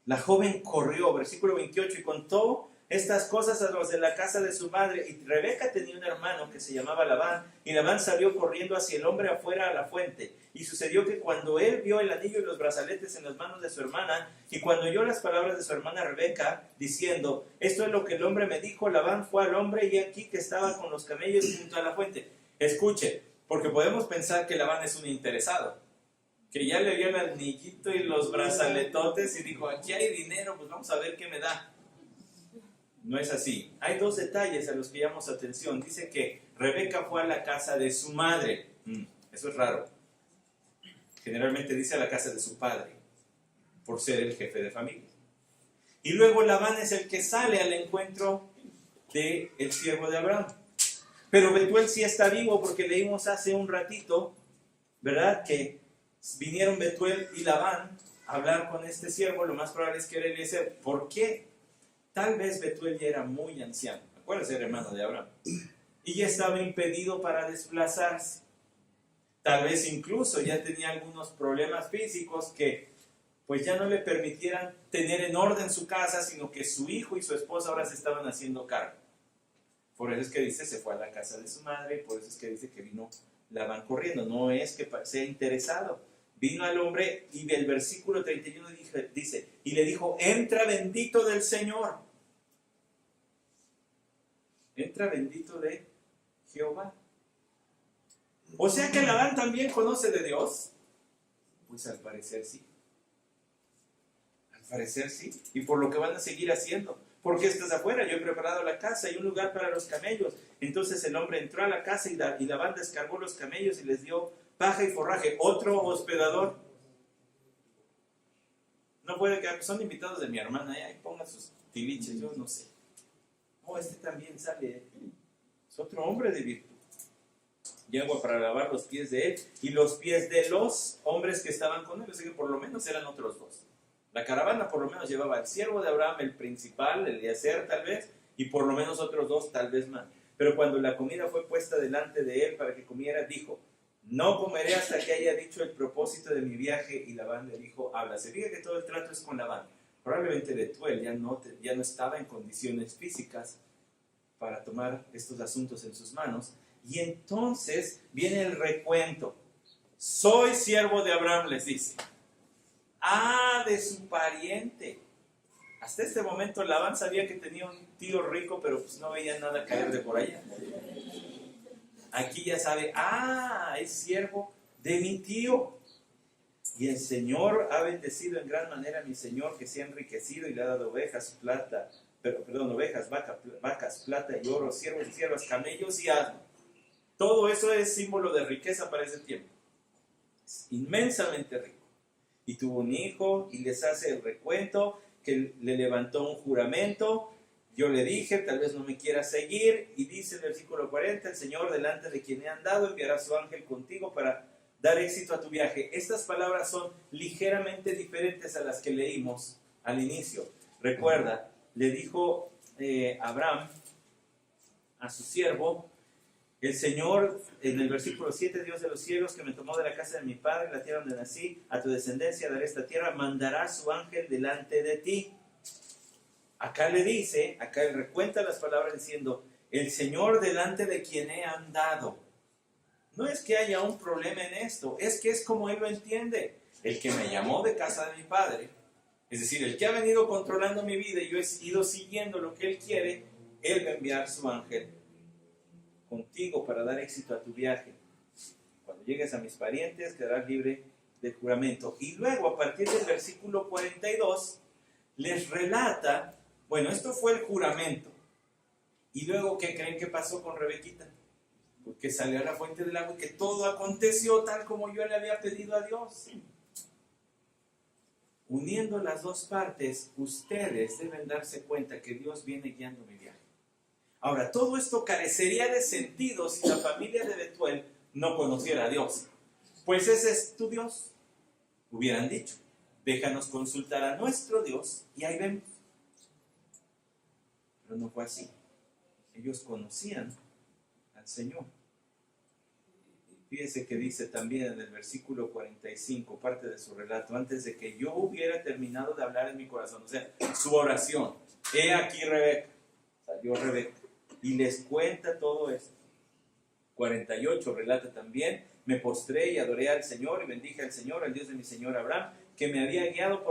Speaker 1: la joven corrió, versículo 28, y contó estas cosas a los de la casa de su madre. Y Rebeca tenía un hermano que se llamaba Labán, y Labán salió corriendo hacia el hombre afuera a la fuente. Y sucedió que cuando él vio el anillo y los brazaletes en las manos de su hermana, y cuando oyó las palabras de su hermana Rebeca, diciendo, esto es lo que el hombre me dijo, Labán fue al hombre, y aquí que estaba con los camellos junto a la fuente. Escuche, porque podemos pensar que Labán es un interesado, que ya le vio el anillito y los brazaletotes y dijo, aquí hay dinero, pues vamos a ver qué me da. No es así. Hay dos detalles a los que llamamos atención. Dice que Rebeca fue a la casa de su madre. Eso es raro. Generalmente dice a la casa de su padre, por ser el jefe de familia. Y luego Labán es el que sale al encuentro del siervo de Abraham. Pero Betuel sí está vivo, porque leímos hace un ratito, ¿verdad?, que vinieron Betuel y Labán a hablar con este siervo. Lo más probable es que era Eliezer. ¿Por qué? Tal vez Betuel ya era muy anciano. Acuérdense, era hermano de Abraham. Y ya estaba impedido para desplazarse. Tal vez incluso ya tenía algunos problemas físicos que pues ya no le permitieran tener en orden su casa, sino que su hijo y su esposa ahora se estaban haciendo cargo. Por eso es que dice, se fue a la casa de su madre, y por eso es que dice que vino Labán corriendo. No es que sea interesado. Vino al hombre y el versículo 31 dice, y le dijo, entra bendito del Señor. Entra bendito de Jehová. O sea que Labán también conoce de Dios. Pues al parecer sí. Al parecer sí. Y por lo que van a seguir haciendo. ¿Por qué estás afuera? Yo he preparado la casa y un lugar para los camellos. Entonces el hombre entró a la casa y Labán descargó los camellos y les dio paja y forraje. Otro hospedador. No puede que son invitados de mi hermana, ahí pongan sus tiliches, yo no sé. No, este también sale, es otro hombre de virtud. Y agua para lavar los pies de él y los pies de los hombres que estaban con él. Así que por lo menos eran otros dos. La caravana por lo menos llevaba al siervo de Abraham, el principal, Eliezer tal vez, y por lo menos otros dos tal vez más. Pero cuando la comida fue puesta delante de él para que comiera, dijo: no comeré hasta que haya dicho el propósito de mi viaje. Y Labán le dijo: habla. Se fija que todo el trato es con Labán. Probablemente Betuel ya no estaba en condiciones físicas para tomar estos asuntos en sus manos. Y entonces viene el recuento. Soy siervo de Abraham, les dice. Ah, de su pariente. Hasta este momento Labán sabía que tenía un tío rico, pero pues no veía nada caer de por allá. Aquí ya sabe, es siervo de mi tío. Y el Señor ha bendecido en gran manera a mi Señor, que se ha enriquecido y le ha dado ovejas, vacas, plata y oro, siervos y siervas, camellos y asnos. Todo eso es símbolo de riqueza para ese tiempo. Es inmensamente rico. Y tuvo un hijo y les hace el recuento, que le levantó un juramento. Yo le dije, tal vez no me quiera seguir. Y dice el versículo 40, el Señor delante de quien he andado enviará su ángel contigo para dar éxito a tu viaje. Estas palabras son ligeramente diferentes a las que leímos al inicio. Recuerda, le dijo Abraham a su siervo: el Señor, en el versículo 7, Dios de los cielos, que me tomó de la casa de mi padre, la tierra donde nací, a tu descendencia daré esta tierra, mandará su ángel delante de ti. Acá le dice, acá él recuenta las palabras diciendo: el Señor delante de quien he andado. No es que haya un problema en esto, es que es como él lo entiende. El que me llamó de casa de mi padre, es decir, el que ha venido controlando mi vida y yo he ido siguiendo lo que él quiere, él va a enviar su ángel contigo para dar éxito a tu viaje. Cuando llegues a mis parientes, quedarás libre del juramento. Y luego, a partir del versículo 42, les relata, bueno, esto fue el juramento. Y luego, ¿qué creen que pasó con Rebequita? Porque salió a la fuente del agua y que todo aconteció tal como yo le había pedido a Dios. Uniendo las dos partes, ustedes deben darse cuenta que Dios viene guiando mi viaje. Ahora, todo esto carecería de sentido si la familia de Betuel no conociera a Dios. Pues ese es tu Dios. Hubieran dicho: déjanos consultar a nuestro Dios y ahí vemos. Pero no fue así. Ellos conocían al Señor. Fíjese que dice también en el versículo 45, parte de su relato: antes de que yo hubiera terminado de hablar en mi corazón, o sea, su oración, he aquí Rebeca, salió Rebeca, y les cuenta todo esto. 48 relata también: me postré y adoré al Señor y bendije al Señor, al Dios de mi Señor Abraham, que me había guiado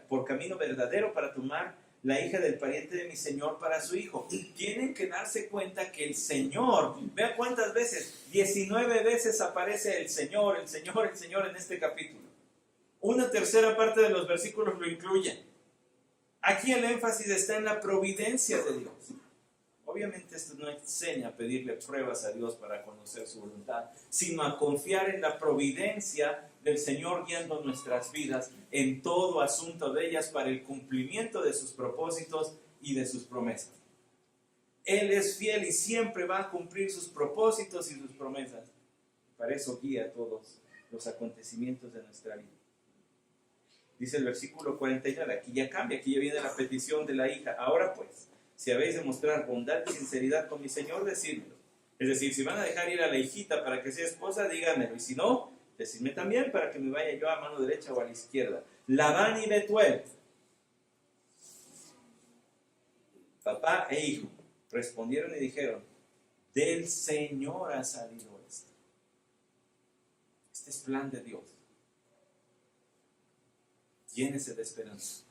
Speaker 1: por camino verdadero para tomar la hija del pariente de mi Señor para su hijo. Tienen que darse cuenta que el Señor, vean cuántas veces, 19 veces aparece el Señor en este capítulo. Una tercera parte de los versículos lo incluyen. Aquí el énfasis está en la providencia de Dios. Obviamente esto no enseña a pedirle pruebas a Dios para conocer su voluntad, sino a confiar en la providencia del Señor guiando nuestras vidas en todo asunto de ellas para el cumplimiento de sus propósitos y de sus promesas. Él es fiel y siempre va a cumplir sus propósitos y sus promesas. Para eso guía todos los acontecimientos de nuestra vida. Dice el versículo 49, aquí ya cambia, aquí ya viene la petición de la hija. Ahora pues, si habéis de mostrar bondad y sinceridad con mi Señor, decídmelo. Es decir, si van a dejar ir a la hijita para que sea esposa, díganmelo. Y si no, decidme también para que me vaya yo a mano derecha o a la izquierda. Labán y Betuel, papá e hijo, respondieron y dijeron: del Señor ha salido esto. Este es plan de Dios. Llénese de esperanza.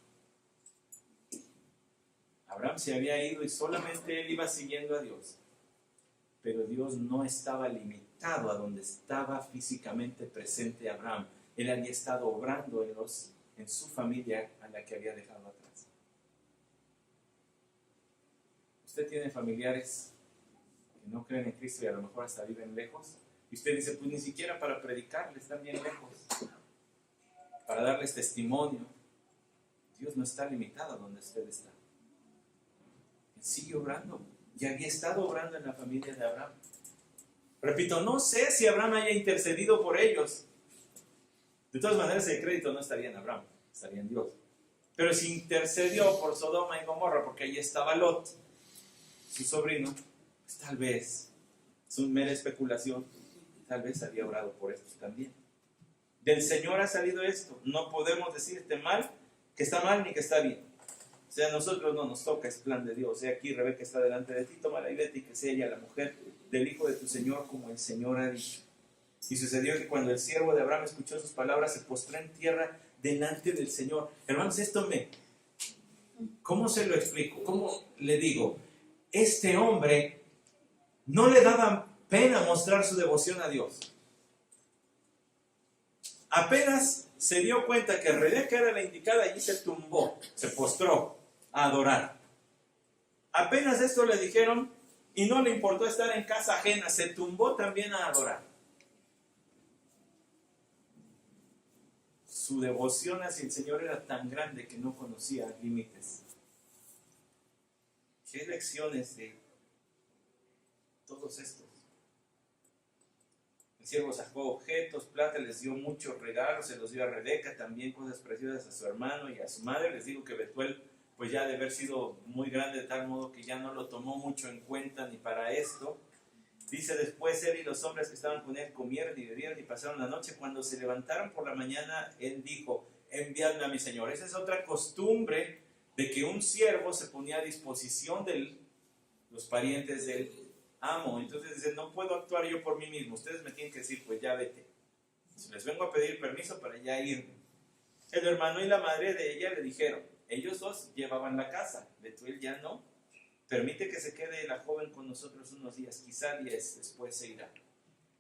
Speaker 1: Abraham se había ido y solamente él iba siguiendo a Dios. Pero Dios no estaba limitado a donde estaba físicamente presente Abraham. Él había estado obrando en su familia a la que había dejado atrás. Usted tiene familiares que no creen en Cristo y a lo mejor hasta viven lejos. Y usted dice: pues ni siquiera para predicarles, están bien lejos. Para darles testimonio. Dios no está limitado a donde usted está. Él sigue obrando. Y había estado obrando en la familia de Abraham. Repito, no sé si Abraham haya intercedido por ellos. De todas maneras, el crédito no estaría en Abraham, estaría en Dios. Pero si intercedió por Sodoma y Gomorra, porque allí estaba Lot, su sobrino, pues tal vez, es una mera especulación, tal vez había orado por estos también. Del Señor ha salido esto. No podemos decirte mal, que está mal ni que está bien. O sea, a nosotros no nos toca, es plan de Dios. Aquí Rebeca está delante de ti, tómala y vete, y que sea ella la mujer del hijo de tu Señor, como el Señor ha dicho. Y sucedió que cuando el siervo de Abraham escuchó sus palabras, se postró en tierra delante del Señor. Hermanos, ¿cómo se lo explico? ¿Cómo le digo? Este hombre no le daba pena mostrar su devoción a Dios. Apenas se dio cuenta que Rebeca era la indicada, allí se tumbó, se postró a adorar. Apenas esto le dijeron y no le importó estar en casa ajena, se tumbó también a adorar. Su devoción hacia el Señor era tan grande que no conocía límites. ¿Qué lecciones de todos estos? El siervo sacó objetos, plata, les dio muchos regalos, se los dio a Rebeca, también cosas preciosas a su hermano y a su madre. Les digo que Betuel, pues ya de haber sido muy grande, de tal modo que ya no lo tomó mucho en cuenta ni para esto. Dice, después él y los hombres que estaban con él comieron y bebieron y pasaron la noche. Cuando se levantaron por la mañana, él dijo, enviadme a mi señor. Esa es otra costumbre de que un siervo se ponía a disposición de los parientes del amo. Entonces dice, no puedo actuar yo por mí mismo. Ustedes me tienen que decir, pues ya vete. Les vengo a pedir permiso para ya irme. El hermano y la madre de ella le dijeron, ellos dos llevaban la casa, Betuel ya no. Permite que se quede la joven con nosotros unos días, quizá 10, después se irá.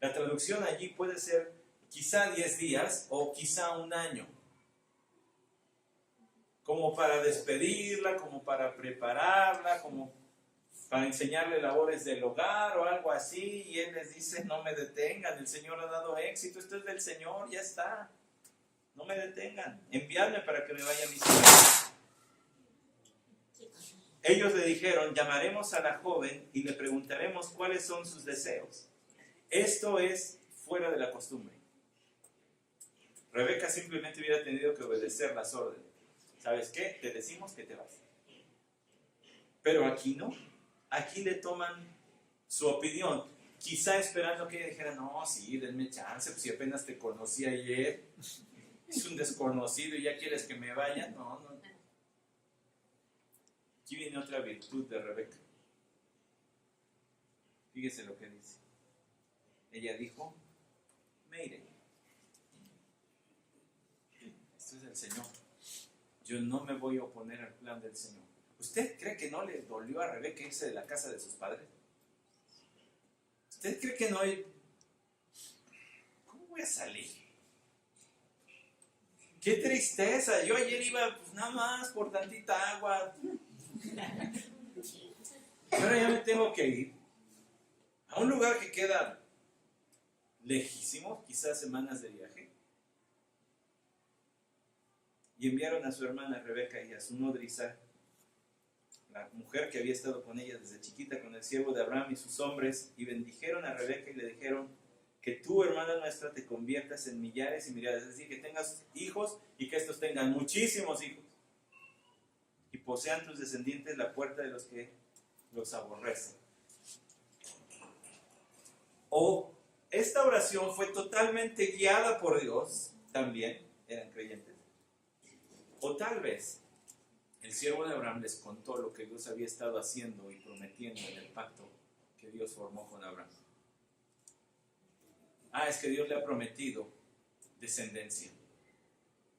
Speaker 1: La traducción allí puede ser quizá 10 días o quizá un año. Como para despedirla, como para prepararla, como para enseñarle labores del hogar o algo así. Y él les dice, no me detengan, el Señor ha dado éxito, esto es del Señor, ya está. No me detengan, enviadme para que me vaya a visitar. Ellos le dijeron, llamaremos a la joven y le preguntaremos cuáles son sus deseos. Esto es fuera de la costumbre. Rebeca simplemente hubiera tenido que obedecer las órdenes. ¿Sabes qué? Te decimos que te vas. Pero aquí no. Aquí le toman su opinión. Quizá esperando que ella dijera, no, sí, denme chance, pues si apenas te conocí ayer. Es un desconocido y ya quieres que me vaya. No. Aquí viene otra virtud de Rebeca. Fíjese lo que dice. Ella dijo, me iré. Esto es el Señor. Yo no me voy a oponer al plan del Señor. ¿Usted cree que no le dolió a Rebeca irse de la casa de sus padres? ¿Usted cree que no hay... ¿Cómo voy a salir? ¡Qué tristeza! Yo ayer iba pues, nada más por tantita agua. Ahora ya me tengo que ir a un lugar que queda lejísimo, quizás semanas de viaje. Y enviaron a su hermana Rebeca y a su nodriza, la mujer que había estado con ella desde chiquita, con el siervo de Abraham y sus hombres, y bendijeron a Rebeca y le dijeron, que tú, hermana nuestra, te conviertas en millares y millares, es decir, que tengas hijos y que estos tengan muchísimos hijos, y posean tus descendientes la puerta de los que los aborrecen. O esta oración fue totalmente guiada por Dios, también eran creyentes, o tal vez el siervo de Abraham les contó lo que Dios había estado haciendo y prometiendo en el pacto que Dios formó con Abraham. Es que Dios le ha prometido descendencia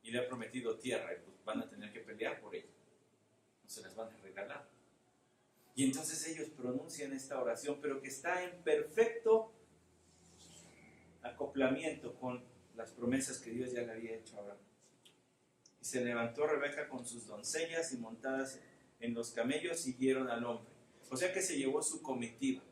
Speaker 1: y le ha prometido tierra, y pues van a tener que pelear por ella, no se las van a regalar. Y entonces ellos pronuncian esta oración, pero que está en perfecto acoplamiento con las promesas que Dios ya le había hecho a Abraham. Y se levantó Rebeca con sus doncellas y montadas en los camellos siguieron al hombre. O sea que se llevó su comitiva.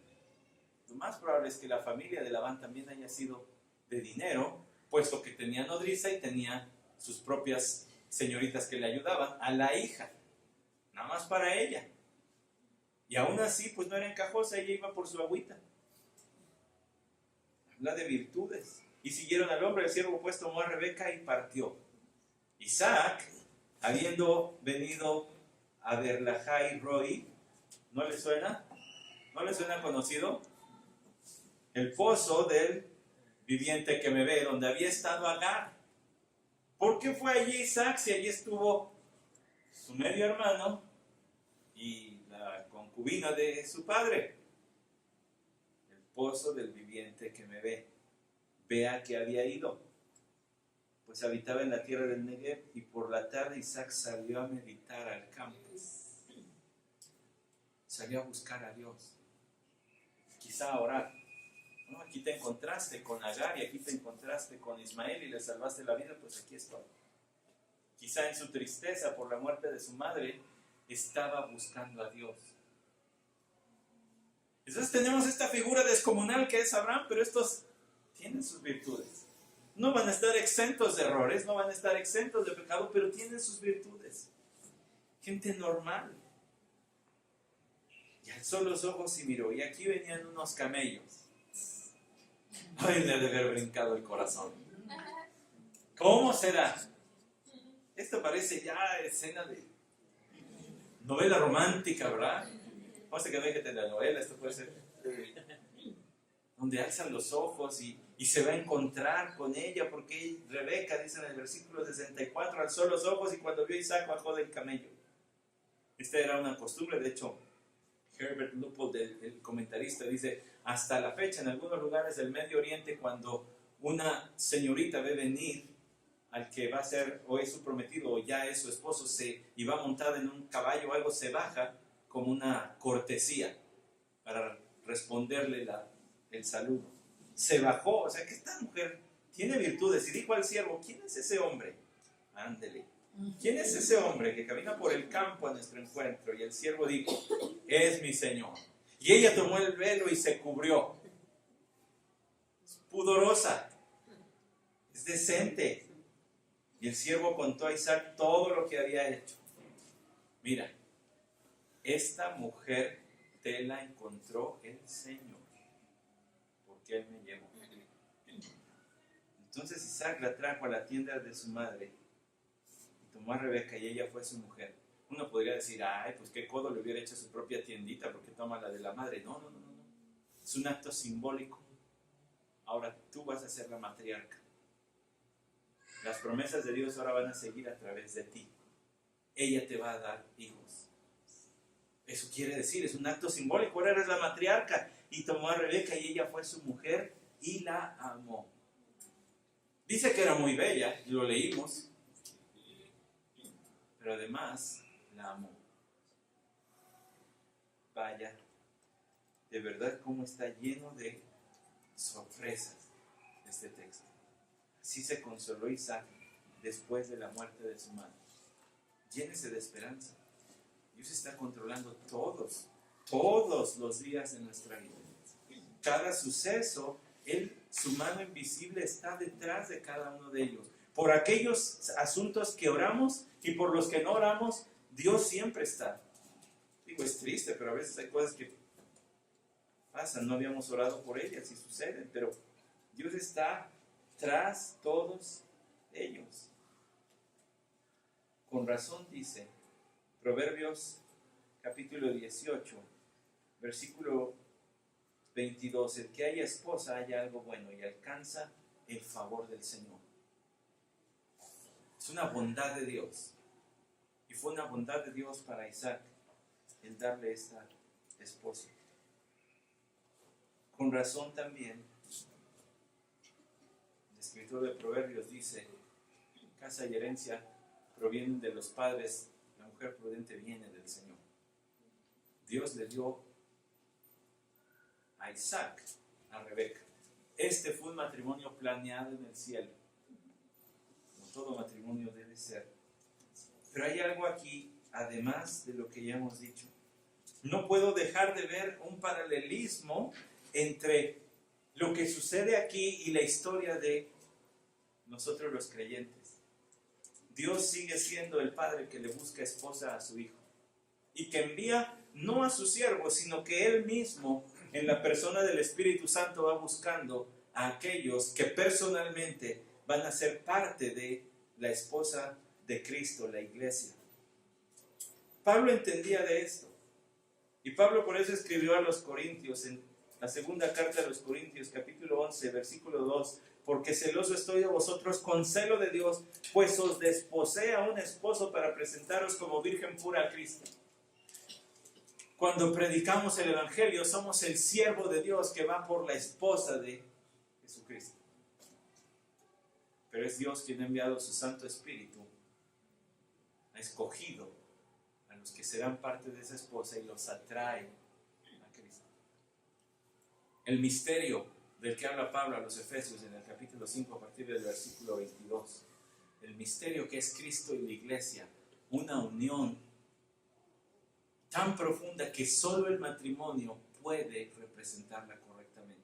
Speaker 1: Lo más probable es que la familia de Labán también haya sido de dinero, puesto que tenía nodriza y tenía sus propias señoritas que le ayudaban, a la hija, nada más para ella. Y aún así, pues no era encajosa, ella iba por su agüita. Habla de virtudes. Y siguieron al hombre, el siervo pues tomó a Rebeca y partió. Isaac, habiendo venido a Berlajai Roi, ¿no le suena? ¿No le suena conocido? El pozo del viviente que me ve, donde había estado Agar. ¿Por qué fue allí Isaac si allí estuvo su medio hermano y la concubina de su padre? El pozo del viviente que me ve. Vea que había ido, pues habitaba en la tierra del Negev, y por la tarde Isaac salió a meditar al campo. Salió a buscar a Dios, quizá a orar. No, aquí te encontraste con Agar y aquí te encontraste con Ismael y le salvaste la vida, pues aquí estoy. Quizá en su tristeza por la muerte de su madre estaba buscando a Dios. Entonces tenemos esta figura descomunal que es Abraham, pero estos tienen sus virtudes. No van a estar exentos de errores, no van a estar exentos de pecado, pero tienen sus virtudes. Gente normal. Y alzó los ojos y miró, y aquí venían unos camellos. Ay, le ha de haber brincado el corazón. ¿Cómo será? Esto parece ya escena de novela romántica, ¿verdad? No sé que no hay que tener novela, esto puede ser donde alzan los ojos y se va a encontrar con ella, porque Rebeca, dice en el versículo 64, alzó los ojos y cuando vio a Isaac bajó del camello. Esta era una costumbre, de hecho, Herbert Luppold, el comentarista, dice, hasta la fecha en algunos lugares del Medio Oriente, cuando una señorita ve venir al que va a ser o es su prometido o ya es su esposo y va montada en un caballo o algo, se baja como una cortesía para responderle el saludo. Se bajó, o sea que esta mujer tiene virtudes, y dijo al siervo, ¿quién es ese hombre? Ándele. ¿Quién es ese hombre que camina por el campo a nuestro encuentro? Y el siervo dijo, es mi señor. Y ella tomó el velo y se cubrió. Es pudorosa, es decente. Y el siervo contó a Isaac todo lo que había hecho. Mira, esta mujer te la encontró el Señor, porque Él me llevó. Entonces Isaac la trajo a la tienda de su madre, y tomó a Rebeca y ella fue su mujer. Uno podría decir, ay, pues qué codo le hubiera hecho su propia tiendita, porque toma la de la madre. No. Es un acto simbólico. Ahora tú vas a ser la matriarca. Las promesas de Dios ahora van a seguir a través de ti. Ella te va a dar hijos. Eso quiere decir, es un acto simbólico. Ahora eres la matriarca. Y tomó a Rebeca y ella fue su mujer y la amó. Dice que era muy bella, y lo leímos, pero además la amó. Vaya, de verdad cómo está lleno de sorpresas este texto. Así se consoló Isaac después de la muerte de su madre. Llénese de esperanza. Dios está controlando todos los días de nuestra vida. Cada suceso, su mano invisible está detrás de cada uno de ellos. Por aquellos asuntos que oramos y por los que no oramos, Dios siempre está. Digo, es triste, pero a veces hay cosas que pasan, no habíamos orado por ellas y suceden, pero Dios está tras todos ellos. Con razón dice Proverbios capítulo 18, versículo 22, el que haya esposa haya algo bueno y alcanza el favor del Señor. Es una bondad de Dios, y fue una bondad de Dios para Isaac el darle esta esposa. Con razón también el escritor de Proverbios dice, casa y herencia provienen de los padres, la mujer prudente viene del Señor. Dios le dio a Isaac a Rebeca. Este fue un matrimonio planeado en el cielo, como todo matrimonio debe ser. Pero hay algo aquí, además de lo que ya hemos dicho. No puedo dejar de ver un paralelismo entre lo que sucede aquí y la historia de nosotros los creyentes. Dios sigue siendo el padre que le busca esposa a su hijo y que envía no a su siervo, sino que él mismo, en la persona del Espíritu Santo, va buscando a aquellos que personalmente van a ser parte de la esposa de Cristo, la iglesia. Pablo entendía de esto. Y Pablo por eso escribió a los Corintios, en la segunda carta de los Corintios, capítulo 11, versículo 2, porque celoso estoy de vosotros con celo de Dios, pues os desposé a un esposo para presentaros como virgen pura a Cristo. Cuando predicamos el Evangelio, somos el siervo de Dios que va por la esposa de Jesucristo. Pero es Dios quien ha enviado su Santo Espíritu, ha escogido a los que serán parte de esa esposa y los atrae a Cristo. El misterio del que habla Pablo a los Efesios en el capítulo 5 a partir del versículo 22. El misterio que es Cristo y la iglesia, una unión tan profunda que solo el matrimonio puede representarla correctamente.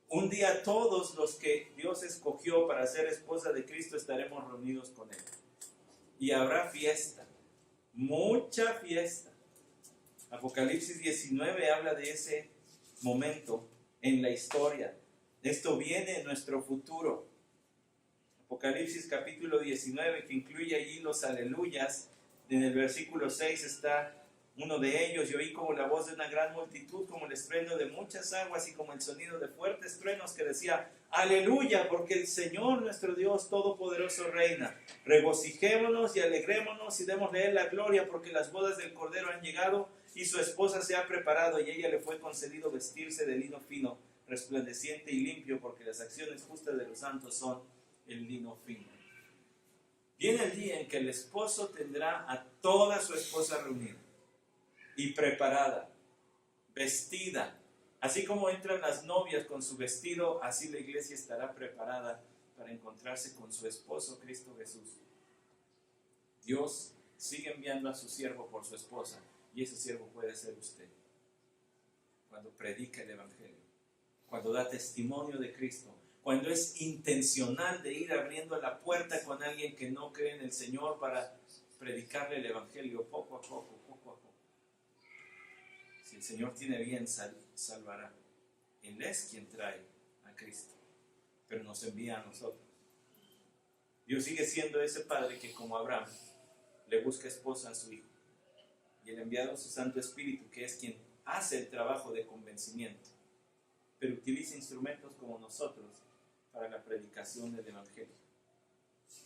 Speaker 1: Un día todos los que Dios escogió para ser esposa de Cristo estaremos reunidos con Él. Y habrá fiesta, mucha fiesta. Apocalipsis 19 habla de ese momento en la historia. Esto viene en nuestro futuro. Apocalipsis capítulo 19, que incluye allí los aleluyas. En el versículo 6 está uno de ellos: y oí como la voz de una gran multitud, como el estruendo de muchas aguas y como el sonido de fuertes truenos, que decía: aleluya, porque el Señor nuestro Dios Todopoderoso reina. Regocijémonos y alegrémonos y démosle a Él la gloria, porque las bodas del Cordero han llegado y su esposa se ha preparado, y a ella le fue concedido vestirse de lino fino, resplandeciente y limpio, porque las acciones justas de los santos son el lino fino. Viene el día en que el esposo tendrá a toda su esposa reunida y preparada, vestida. Así como entran las novias con su vestido, así la iglesia estará preparada para encontrarse con su esposo Cristo Jesús. Dios sigue enviando a su siervo por su esposa, y ese siervo puede ser usted. Cuando predica el Evangelio, cuando da testimonio de Cristo, cuando es intencional de ir abriendo la puerta con alguien que no cree en el Señor para predicarle el Evangelio poco a poco, poco a poco. Si el Señor tiene bien, salvará. Él es quien trae a Cristo, pero nos envía a nosotros. Dios sigue siendo ese Padre que, como Abraham, le busca esposa a su hijo. Y el enviado su Santo Espíritu, que es quien hace el trabajo de convencimiento, pero utiliza instrumentos como nosotros para la predicación del Evangelio.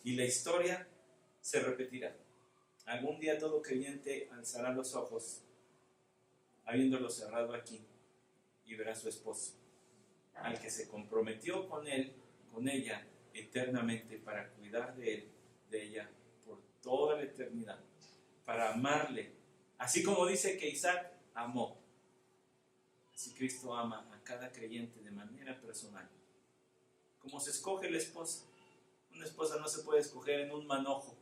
Speaker 1: Y la historia se repetirá. Algún día todo creyente alzará los ojos, habiéndolo cerrado aquí, y verá a su esposo, al que se comprometió con él, con ella, eternamente, para cuidar de él, de ella, por toda la eternidad, para amarle, así como dice que Isaac amó. Así Cristo ama a cada creyente de manera personal. Como se escoge la esposa. Una esposa no se puede escoger en un manojo,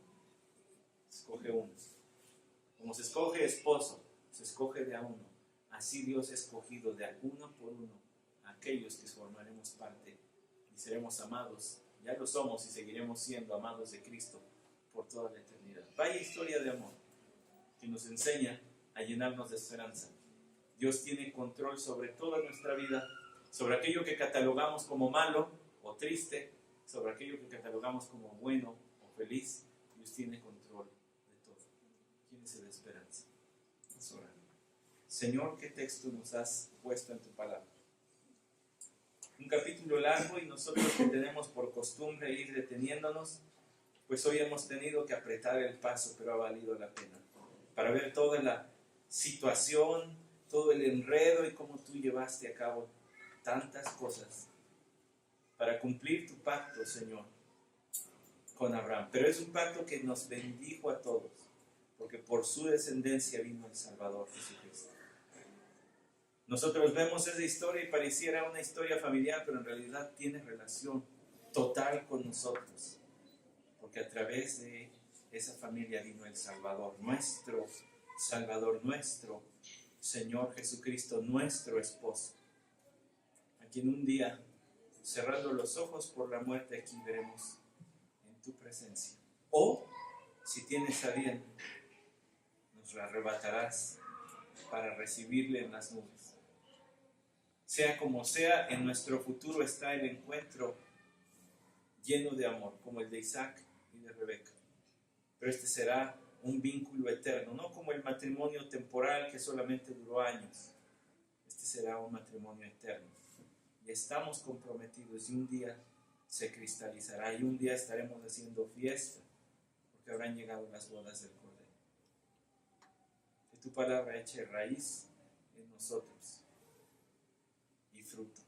Speaker 1: se escoge uno. Como se escoge esposo, se escoge de a uno. Así Dios ha escogido de uno por uno a aquellos que formaremos parte y seremos amados. Ya lo somos y seguiremos siendo amados de Cristo por toda la eternidad. Vaya historia de amor que nos enseña a llenarnos de esperanza. Dios tiene control sobre toda nuestra vida, sobre aquello que catalogamos como malo o triste, sobre aquello que catalogamos como bueno o feliz. Dios tiene control de todo. Llénese de esperanza. Vamos a orar. Señor, ¿qué texto nos has puesto en tu palabra? Un capítulo largo, y nosotros que tenemos por costumbre ir deteniéndonos, pues hoy hemos tenido que apretar el paso, pero ha valido la pena, para ver toda la situación, todo el enredo y cómo tú llevaste a cabo tantas cosas para cumplir tu pacto, Señor, con Abraham. Pero es un pacto que nos bendijo a todos, porque por su descendencia vino el Salvador Jesucristo. Nosotros vemos esa historia y pareciera una historia familiar, pero en realidad tiene relación total con nosotros, porque a través de esa familia vino el Salvador, nuestro Señor Jesucristo, nuestro esposo, a quien un día, cerrando los ojos por la muerte, aquí veremos en tu presencia. O, si tienes a bien, nos la arrebatarás para recibirle en las nubes. Sea como sea, en nuestro futuro está el encuentro lleno de amor, como el de Isaac y de Rebeca. Pero este será un vínculo eterno, no como el matrimonio temporal que solamente duró años. Este será un matrimonio eterno. Y estamos comprometidos y un día se cristalizará y un día estaremos haciendo fiesta porque habrán llegado las bodas del Cordero. Que tu palabra eche raíz en nosotros y fruto.